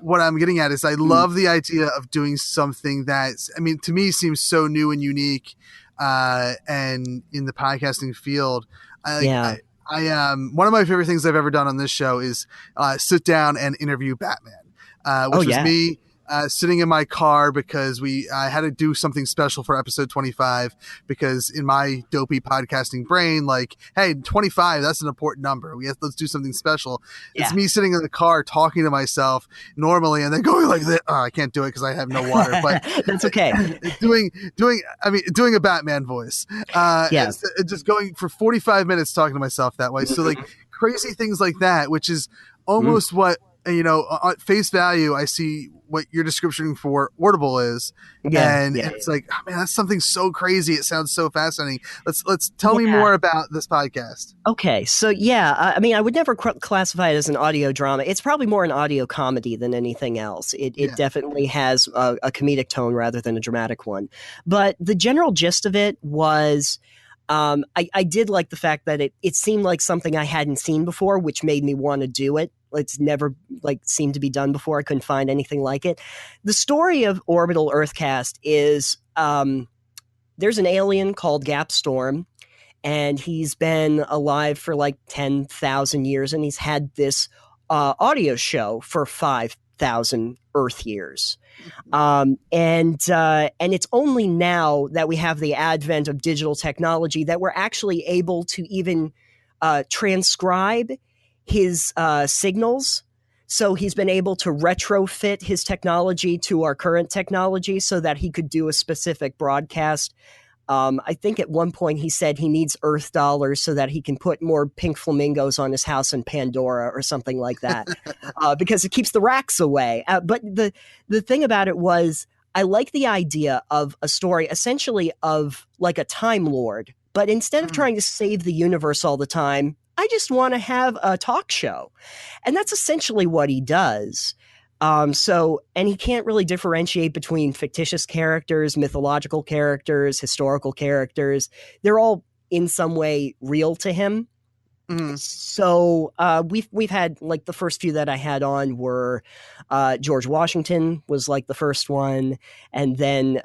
what I'm getting at is I love the idea of doing something that, I mean, to me seems so new and unique, and in the podcasting field. I one of my favorite things I've ever done on this show is sit down and interview Batman. Which was me sitting in my car because I had to do something special for episode 25, because in my dopey podcasting brain, like, hey, 25, that's an important number. Let's do something special. Yeah. It's me sitting in the car talking to myself normally and then going like this. Oh, I can't do it because I have no water, but that's okay. doing a Batman voice. Just going for 45 minutes talking to myself that way. So like crazy things like that, which is almost what, at face value, I see what your description for Audible is. And it's like, oh, man, that's something so crazy. It sounds so fascinating. Let's tell me more about this podcast. Okay. So I would never classify it as an audio drama. It's probably more an audio comedy than anything else. It definitely has a comedic tone rather than a dramatic one. But the general gist of it was, I did like the fact that it seemed like something I hadn't seen before, which made me want to do it. It's never seemed to be done before. I couldn't find anything like it. The story of Orbital Earthcast is there's an alien called Gap Storm, and he's been alive for 10,000 years, and he's had this audio show for 5,000 Earth years. And it's only now that we have the advent of digital technology that we're actually able to even transcribe his signals. So he's been able to retrofit his technology to our current technology so that he could do a specific broadcast. I think at one point he said he needs Earth dollars so that he can put more pink flamingos on his house in Pandora or something like that, because it keeps the racks away. But the thing about it was, I like the idea of a story essentially of like a Time Lord, but instead of trying to save the universe all the time, I just want to have a talk show. And that's essentially what he does. And he can't really differentiate between fictitious characters, mythological characters, historical characters. They're all in some way real to him. Mm-hmm. So we've had the first few that I had on were George Washington was the first one. And then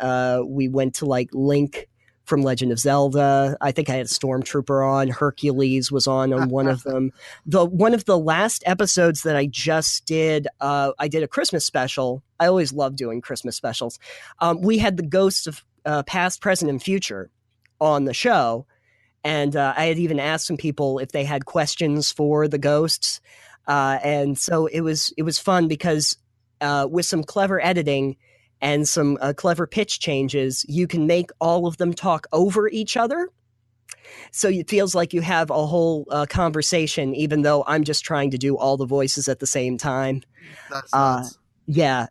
we went to Link from Legend of Zelda. I think I had a Stormtrooper on. Hercules was on one of them. One of the last episodes that I just did, I did a Christmas special. I always love doing Christmas specials. We had the ghosts of past, present, and future on the show. And I had even asked some people if they had questions for the ghosts. And so it was fun because with some clever editing and some clever pitch changes, you can make all of them talk over each other. So it feels like you have a whole conversation, even though I'm just trying to do all the voices at the same time. That's nuts.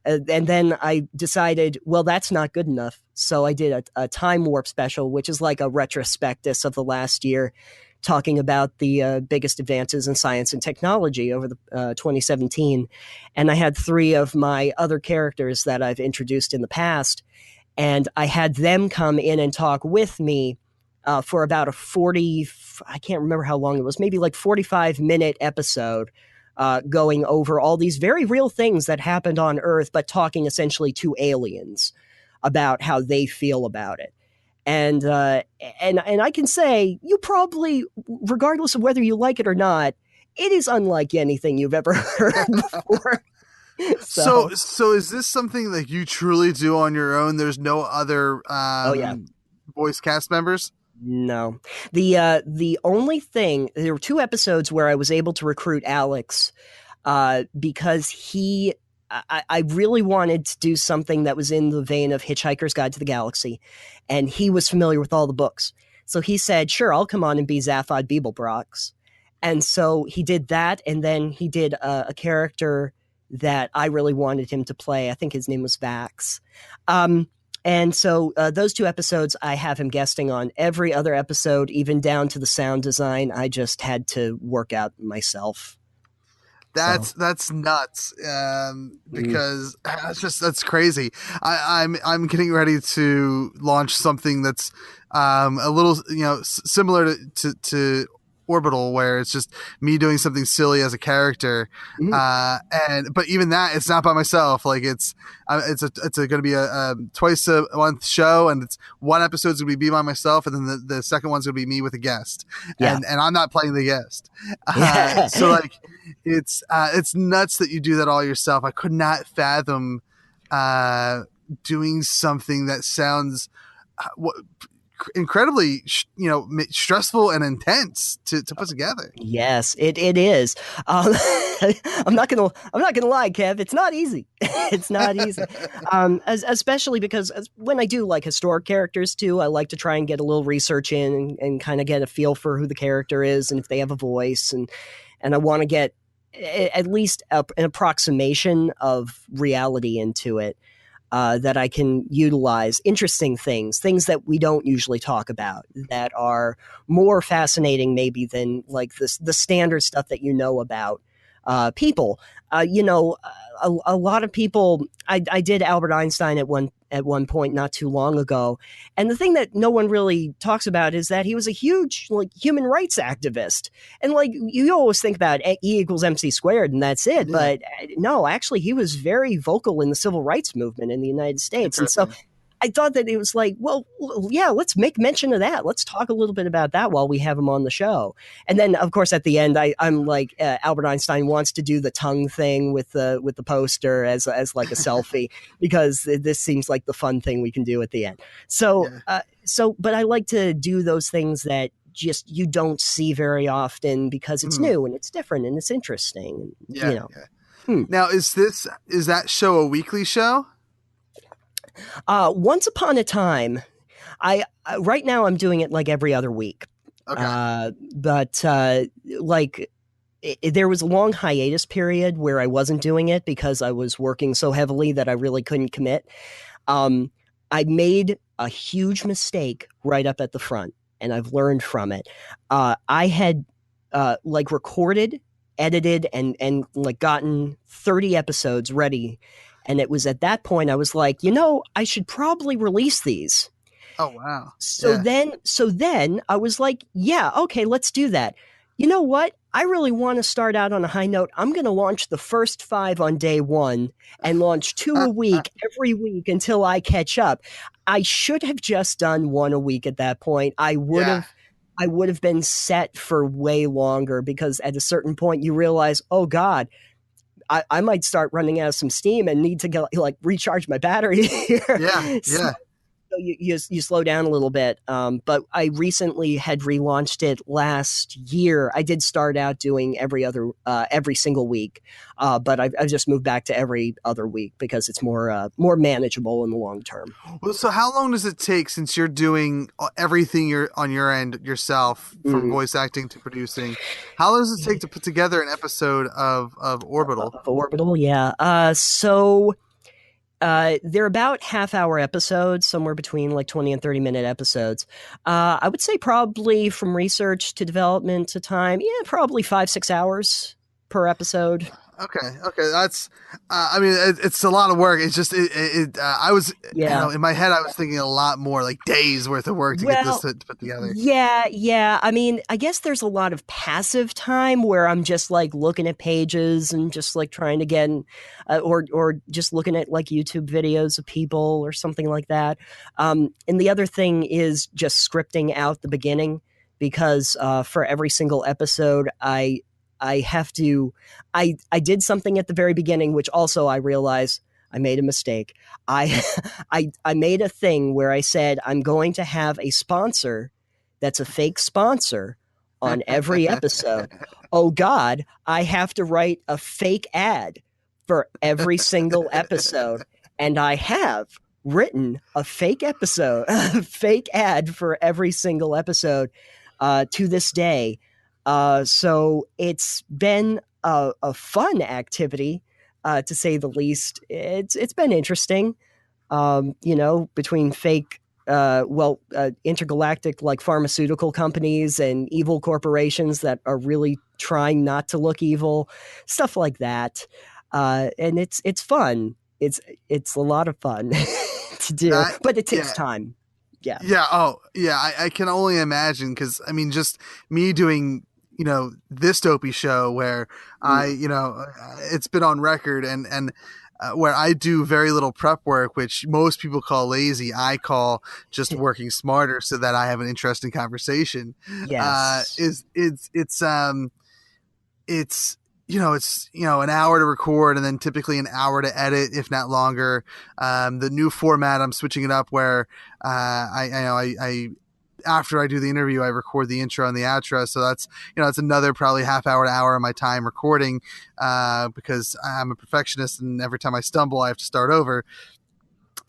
And then I decided, well, that's not good enough. So I did a Time Warp special, which is like a retrospectus of the last year, talking about the biggest advances in science and technology over the 2017. And I had 3 of my other characters that I've introduced in the past, and I had them come in and talk with me for about I can't remember how long it was, maybe 45-minute episode, going over all these very real things that happened on Earth, but talking essentially to aliens about how they feel about it. And I can say, you probably, regardless of whether you like it or not, it is unlike anything you've ever heard before. So is this something that you truly do on your own? There's no other voice cast members? No. The only thing, there were 2 episodes where I was able to recruit Alex because I really wanted to do something that was in the vein of Hitchhiker's Guide to the Galaxy, and he was familiar with all the books. So he said, sure, I'll come on and be Zaphod Beeblebrox. And so he did that, and then he did a character that I really wanted him to play. I think his name was Vax. And so those 2 episodes, I have him guesting on. Every other episode, even down to the sound design, I just had to work out myself. That's nuts, because that's crazy. I'm getting ready to launch something that's a little similar to Orbital, where it's just me doing something silly as a character, but even that, it's not by myself. It's going to be a twice a month show, and it's one episode's going to be by myself, and then the second one's going to be me with a guest, and I'm not playing the guest. So it's nuts that you do that all yourself. I could not fathom doing something that sounds incredibly, stressful and intense to put together. Yes, it is. I'm not gonna lie, Kev. It's not easy. It's not easy. Especially because when I do like historic characters too, I like to try and get a little research in and kind of get a feel for who the character is and if they have a voice, and I want to get at least an approximation of reality into it. That I can utilize, interesting things that we don't usually talk about, that are more fascinating maybe than like the standard stuff that about people. A lot of people. I did Albert Einstein at one point not too long ago, and the thing that no one really talks about is that he was a huge like human rights activist, and like you always think about E equals MC squared and that's it, but no, actually he was very vocal in the civil rights movement in the United States, and so I thought that it was like, well, yeah, let's make mention of that. Let's talk a little bit about that while we have him on the show. And then, of course, at the end, I'm like, Albert Einstein wants to do the tongue thing with the poster as like a selfie, because this seems like the fun thing we can do at the end. So, but I like to do those things that just you don't see very often because it's new and it's different and it's interesting. Now, is that show a weekly show? Once upon a time, I right now I'm doing it like every other week. Okay. But there was a long hiatus period where I wasn't doing it because I was working so heavily that I really couldn't commit. I made a huge mistake right up at the front, and I've learned from it. I had recorded, edited, and like gotten 30 episodes ready. And it was at that point I was like, I should probably release these. Oh, wow. So then I was like, yeah, okay, let's do that. You know what? I really want to start out on a high note. I'm going to launch the first 5 on day 1 and launch 2 a week every week until I catch up. I should have just done 1 a week at that point. I would have been set for way longer, because at a certain point you realize, oh God, I might start running out of some steam and need to go recharge my battery here. So you slow down a little bit. But I recently had relaunched it last year. I did start out doing every single week, but I've just moved back to every other week because it's more manageable in the long term. Well, so how long does it take, since you're doing everything you're on your end yourself, from voice acting to producing? How long does it take to put together an episode of Orbital? Orbital, yeah. So they're about half-hour episodes, somewhere between like 20 and 30-minute episodes. I would say probably from research to development to time, probably 5-6 hours per episode. Okay. That's, it's a lot of work. It's just, I was, in my head, I was thinking a lot more, like days worth of work to get this to put together. Yeah. I mean, I guess there's a lot of passive time where I'm just like looking at pages and just like trying to get, or just looking at like YouTube videos of people or something like that. And the other thing is just scripting out the beginning, because for every single episode, I have to, I did something at the very beginning, which also I realized I made a mistake. I made a thing where I said, I'm going to have a sponsor that's a fake sponsor on every episode. Oh God, I have to write a fake ad for every single episode. And I have written a fake ad for every single episode to this day. So it's been a fun activity, to say the least. It's been interesting, between fake, intergalactic like pharmaceutical companies and evil corporations that are really trying not to look evil, stuff like that. And it's fun. It's a lot of fun to do, but it takes time. Yeah. Yeah. Oh, yeah. I can only imagine, because I mean, just me doing, this dopey show where it's been on record and where I do very little prep work, which most people call lazy. I call just working smarter so that I have an interesting conversation. Yes. It's it's an hour to record and then typically an hour to edit, if not longer. The new format, I'm switching it up where I after I do the interview, I record the intro and the outro. So that's it's another probably half hour to hour of my time recording because I'm a perfectionist, and every time I stumble, I have to start over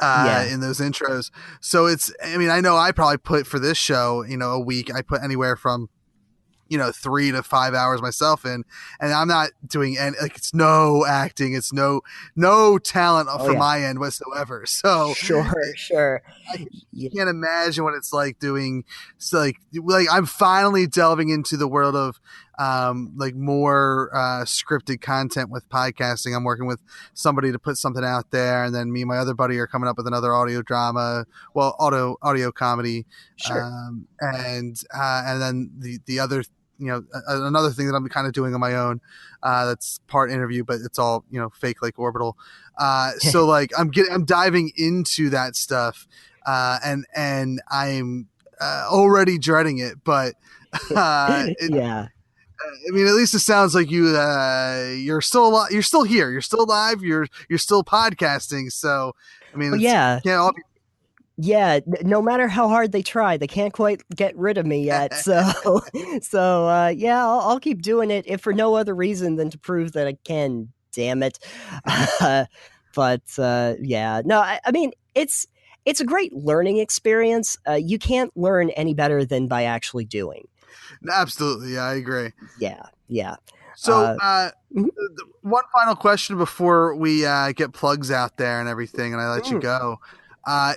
in those intros. So I know I probably put for this show, a week, I put anywhere from 3 to 5 hours myself in, and I'm not doing any, it's no acting, it's no talent from my end whatsoever. So Sure. I can't imagine what it's like doing. So like I'm finally delving into the world of more scripted content with podcasting. I'm working with somebody to put something out there, and then me and my other buddy are coming up with another audio drama, audio comedy. Sure. And then the other, another thing that I'm kind of doing on my own, that's part interview, but it's all, fake, like Orbital. So like I'm diving into that stuff, and I'm already dreading it, but I mean, at least it sounds like you're still alive. You're still here. You're still alive. You're still podcasting. So, I mean, no matter how hard they try, they can't quite get rid of me yet. So, I'll keep doing it, if for no other reason than to prove that I can. Damn it. I mean, it's a great learning experience. You can't learn any better than by actually doing. Absolutely. Yeah, I agree. Yeah. So, one final question before we get plugs out there and everything, and I let you go.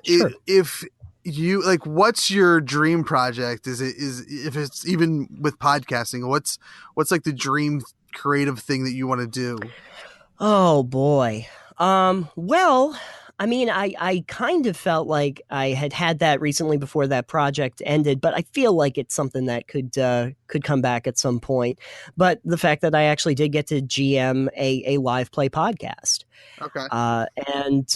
Sure. If you what's your dream project? If it's even with podcasting, what's like the dream creative thing that you want to do? Oh boy. Well, I mean, I kind of felt like I had that recently before that project ended, but I feel like it's something that could come back at some point. But the fact that I actually did get to GM a live play podcast. Okay. And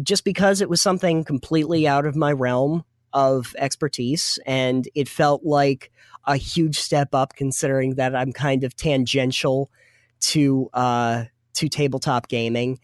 just because it was something completely out of my realm of expertise, and it felt like a huge step up, considering that I'm kind of tangential to tabletop gaming.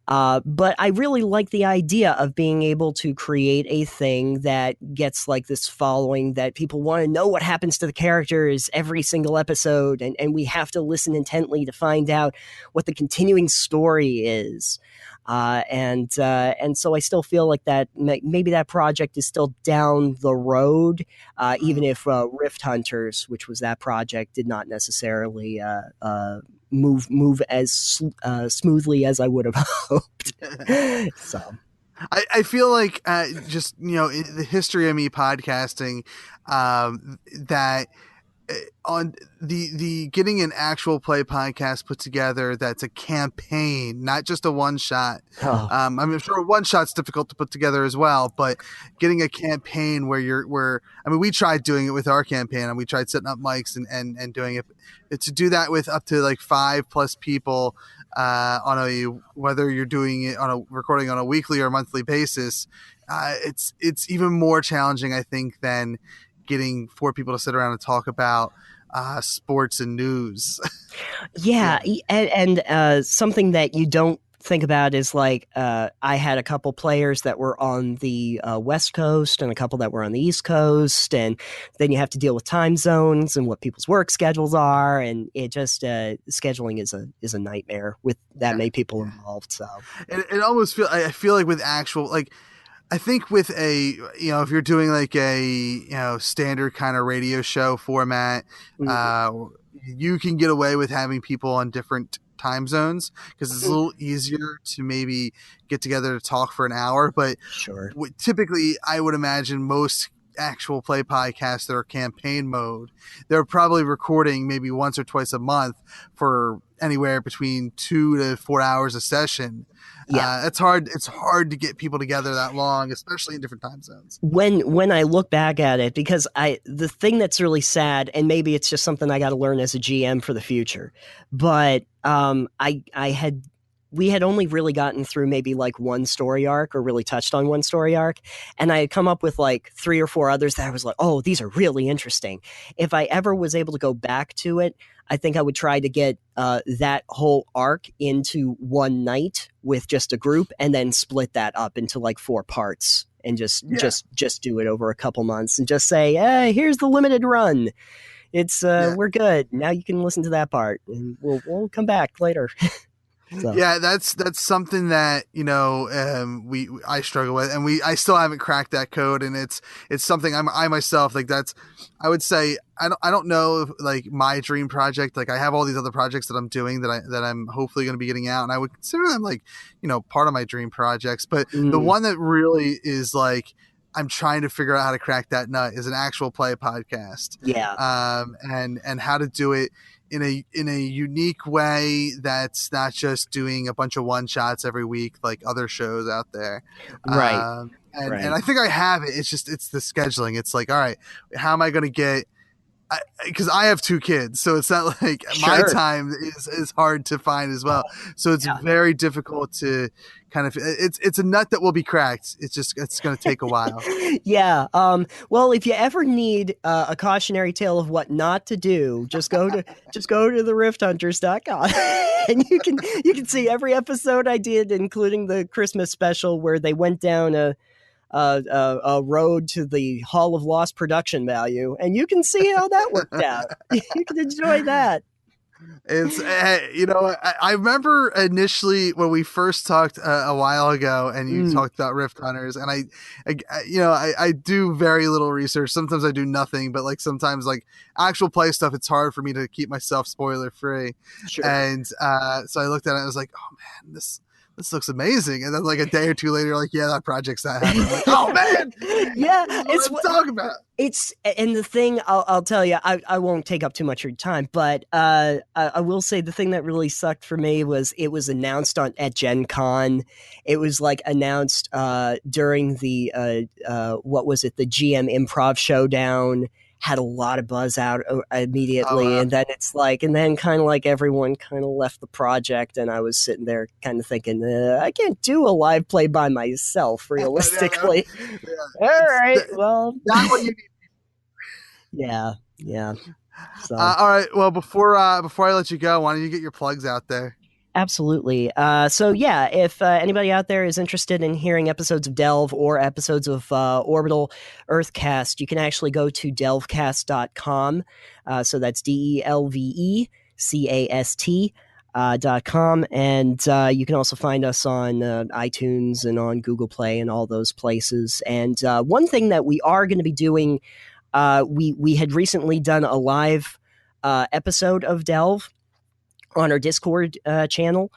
But I really like the idea of being able to create a thing that gets like this following, that people want to know what happens to the characters every single episode, and we have to listen intently to find out what the continuing story is. And so I still feel like that maybe that project is still down the road, even if Rift Hunters, which was that project, did not necessarily move as smoothly as I would have hoped. So I feel like just in the history of me podcasting, that on the getting an actual play podcast put together that's a campaign, not just a one shot. I'm sure one shot's difficult to put together as well, but getting a campaign where we tried doing it with our campaign, and we tried setting up mics and doing it. To do that with up to like 5+ people whether you're doing it recording on a weekly or monthly basis, it's even more challenging, I think, than getting 4 people to sit around and talk about sports and news. Yeah. And something that you don't think about is like I had a couple players that were on the West Coast and a couple that were on the East Coast, and then you have to deal with time zones and what people's work schedules are, and it just scheduling is a nightmare with that many people involved. So it almost I feel like with actual I think with if you're doing like a standard kind of radio show format, you can get away with having people on different time zones because it's a little easier to maybe get together to talk for an hour. But sure, typically I would imagine most actual play podcasts that are campaign mode, they're probably recording maybe once or twice a month for anywhere between 2 to 4 hours a session. Yeah, it's hard to get people together that long, especially in different time zones. When I look back at it, because the thing that's really sad, and maybe it's just something I got to learn as a GM for the future, but we had only really gotten through maybe like one story arc, or really touched on one story arc, and I had come up with like 3 or 4 others that I was like, oh, these are really interesting. If I ever was able to go back to it, I think I would try to get that whole arc into one night with just a group, and then split that up into like 4 parts, and just do it over a couple months, and just say, hey, here's the limited run. It's we're good now. You can listen to that part, and we'll come back later. So. Yeah, that's something that I struggle with, and I still haven't cracked that code, and it's something I myself, like, that's, I would say, I don't know if, like, my dream project, like, I have all these other projects that I'm doing that I'm hopefully going to be getting out, and I would consider them, like, part of my dream projects, but the one that really is, like, I'm trying to figure out how to crack that nut is an actual play podcast. Yeah. And how to do it in a unique way that's not just doing a bunch of one shots every week like other shows out there. Right. And I think I have it. It's the scheduling. It's like, all right, how am I going to get, because I have 2 kids, so it's not like my time is hard to find as well. So it's very difficult to kind of, it's a nut that will be cracked. It's going to take a while. Yeah. Well, if you ever need a cautionary tale of what not to do, just go to therifthunters.com and you can see every episode I did, including the Christmas special where they went down a road to the Hall of Lost Production Value, and you can see how that worked out. You can enjoy that. It's I remember initially when we first talked a while ago, and you talked about Rift Hunters, and I do very little research. Sometimes I do nothing, but like sometimes like actual play stuff, it's hard for me to keep myself spoiler free. Sure. And so I looked at it and I was like, oh man, this looks amazing. And then like a day or 2 later, like, yeah, that project's not happening. Like, oh man, yeah, it's what I'm talking about. And the thing I'll tell you, I won't take up too much of your time, but I will say the thing that really sucked for me was it was announced at Gen Con. It was like announced during the what was it, the GM Improv Showdown. Had a lot of buzz out immediately. Oh, wow. And then it's like, and then kind of like everyone kind of left the project, and I was sitting there kind of thinking, I can't do a live play by myself realistically. Yeah. All right, well, not what you need. Yeah. So. All right. Well, before I let you go, why don't you get your plugs out there? Absolutely. So yeah, if anybody out there is interested in hearing episodes of Delve or episodes of Orbital Earthcast, you can actually go to delvecast.com. So that's DELVECAST.com. And you can also find us on iTunes and on Google Play and all those places. And one thing that we are going to be doing, we had recently done a live episode of Delve on our Discord channel,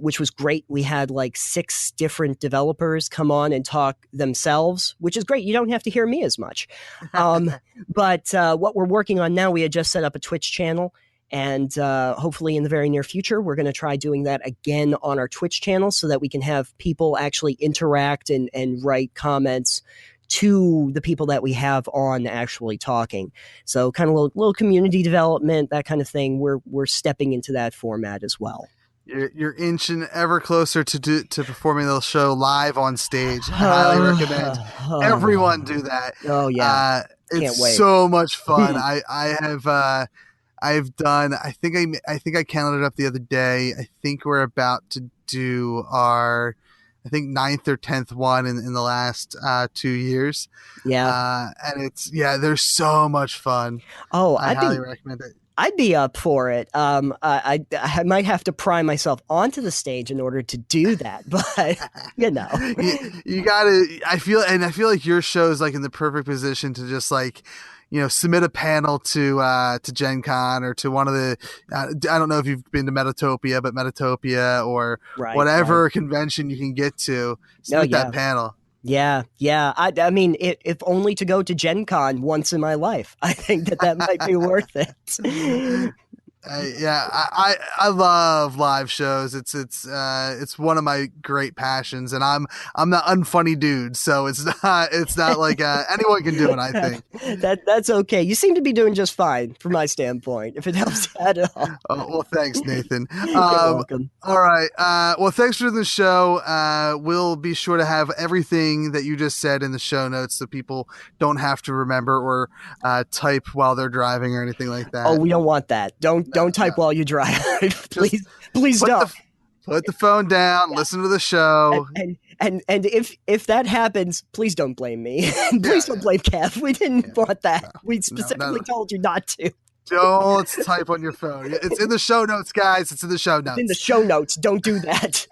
which was great. We had like 6 different developers come on and talk themselves, which is great. You don't have to hear me as much. But what we're working on now, we had just set up a Twitch channel, and hopefully in the very near future, we're going to try doing that again on our Twitch channel so that we can have people actually interact and write comments to the people that we have on actually talking. So kind of little community development, that kind of thing. We're stepping into that format as well. You're inching ever closer to performing the show live on stage. I highly recommend everyone do that. Oh yeah. It's so much fun. I've done, I think I counted it up the other day. I think we're about to do our 9th or 10th one in the last 2 years. Yeah. And they're so much fun. Oh, I highly recommend it. I'd be up for it. I might have to pry myself onto the stage in order to do that, but you gotta, I feel like your show is like in the perfect position to just like, submit a panel to Gen Con or to one of the, I don't know if you've been to Metatopia or whatever convention you can get to, submit that panel. Yeah. I mean, if only to go to Gen Con once in my life, I think that might be worth it. I love live shows. It's one of my great passions, and I'm the unfunny dude, so it's not like anyone can do it. I think that's okay. You seem to be doing just fine from my standpoint, if it helps at all. Oh, well, thanks, Nathan. You're welcome. All right. Well, thanks for the show. We'll be sure to have everything that you just said in the show notes, so people don't have to remember or type while they're driving or anything like that. Oh, we don't want that. Don't Don't type while you drive. Please don't. Put the phone down. Listen to the show. And if that happens, please don't blame me. Please don't blame Kev. We didn't want that. We specifically told you not to. Don't type on your phone. It's in the show notes, guys. It's in the show notes. It's in the show notes. Don't do that.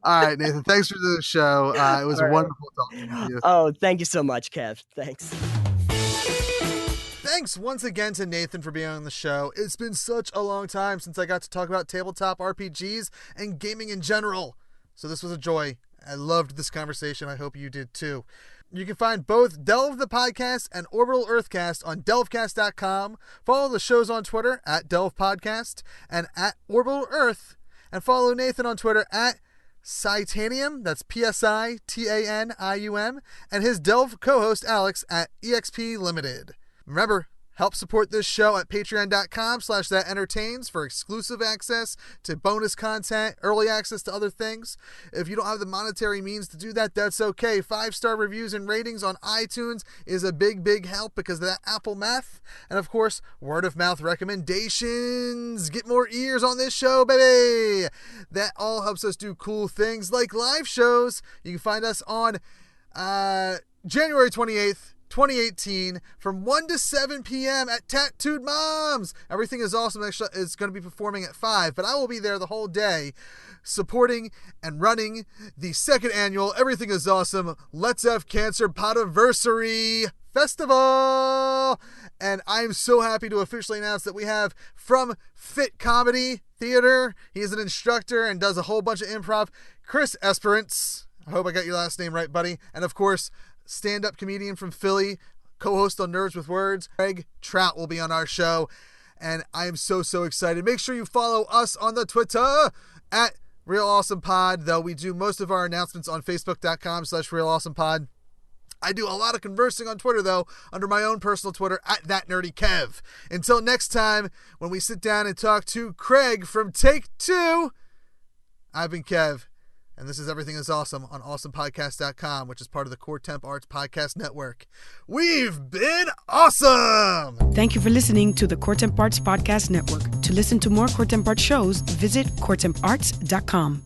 All right, Nathan. Thanks for the show. It was wonderful talking to you. Oh, thank you so much, Kev. Thanks. Thanks once again to Nathan for being on the show. It's been such a long time since I got to talk about tabletop RPGs and gaming in general. So this was a joy. I loved this conversation. I hope you did too. You can find both Delve the Podcast and Orbital Earthcast on delvecast.com. Follow the shows on Twitter at Delve Podcast and at Orbital Earth. And follow Nathan on Twitter at Psitanium, that's Psitanium, and his Delve co-host Alex at EXP Limited. Remember, help support this show at patreon.com/thatentertains for exclusive access to bonus content, early access to other things. If you don't have the monetary means to do that, that's okay. 5-star reviews and ratings on iTunes is a big, big help because of that Apple math. And of course, word of mouth recommendations. Get more ears on this show, baby. That all helps us do cool things like live shows. You can find us on January 28th. 2018 from 1 to 7 p.m. at Tattooed Moms. Everything is Awesome is going to be performing at 5, but I will be there the whole day supporting and running the second annual Everything is Awesome Let's Have Cancer Podiversary Festival. And I'm so happy to officially announce that we have from Fit Comedy Theater, he's an instructor and does a whole bunch of improv, Chris Esperance. I hope I got your last name right, buddy. And of course, stand-up comedian from Philly, co-host on Nerds with Words, Greg Trout will be on our show, and I am so excited. Make sure you follow us on the Twitter at Real Awesome Pod, though we do most of our announcements on Facebook.com/Real Awesome Pod. I do a lot of conversing on Twitter, though, under my own personal Twitter at ThatNerdyKev. Until next time, when we sit down and talk to Craig from Take Two, I've been Kev. And this is Everything is Awesome on awesomepodcast.com, which is part of the Core Temp Arts Podcast Network. We've been awesome! Thank you for listening to the Core Temp Arts Podcast Network. To listen to more Core Temp Arts shows, visit coretemparts.com.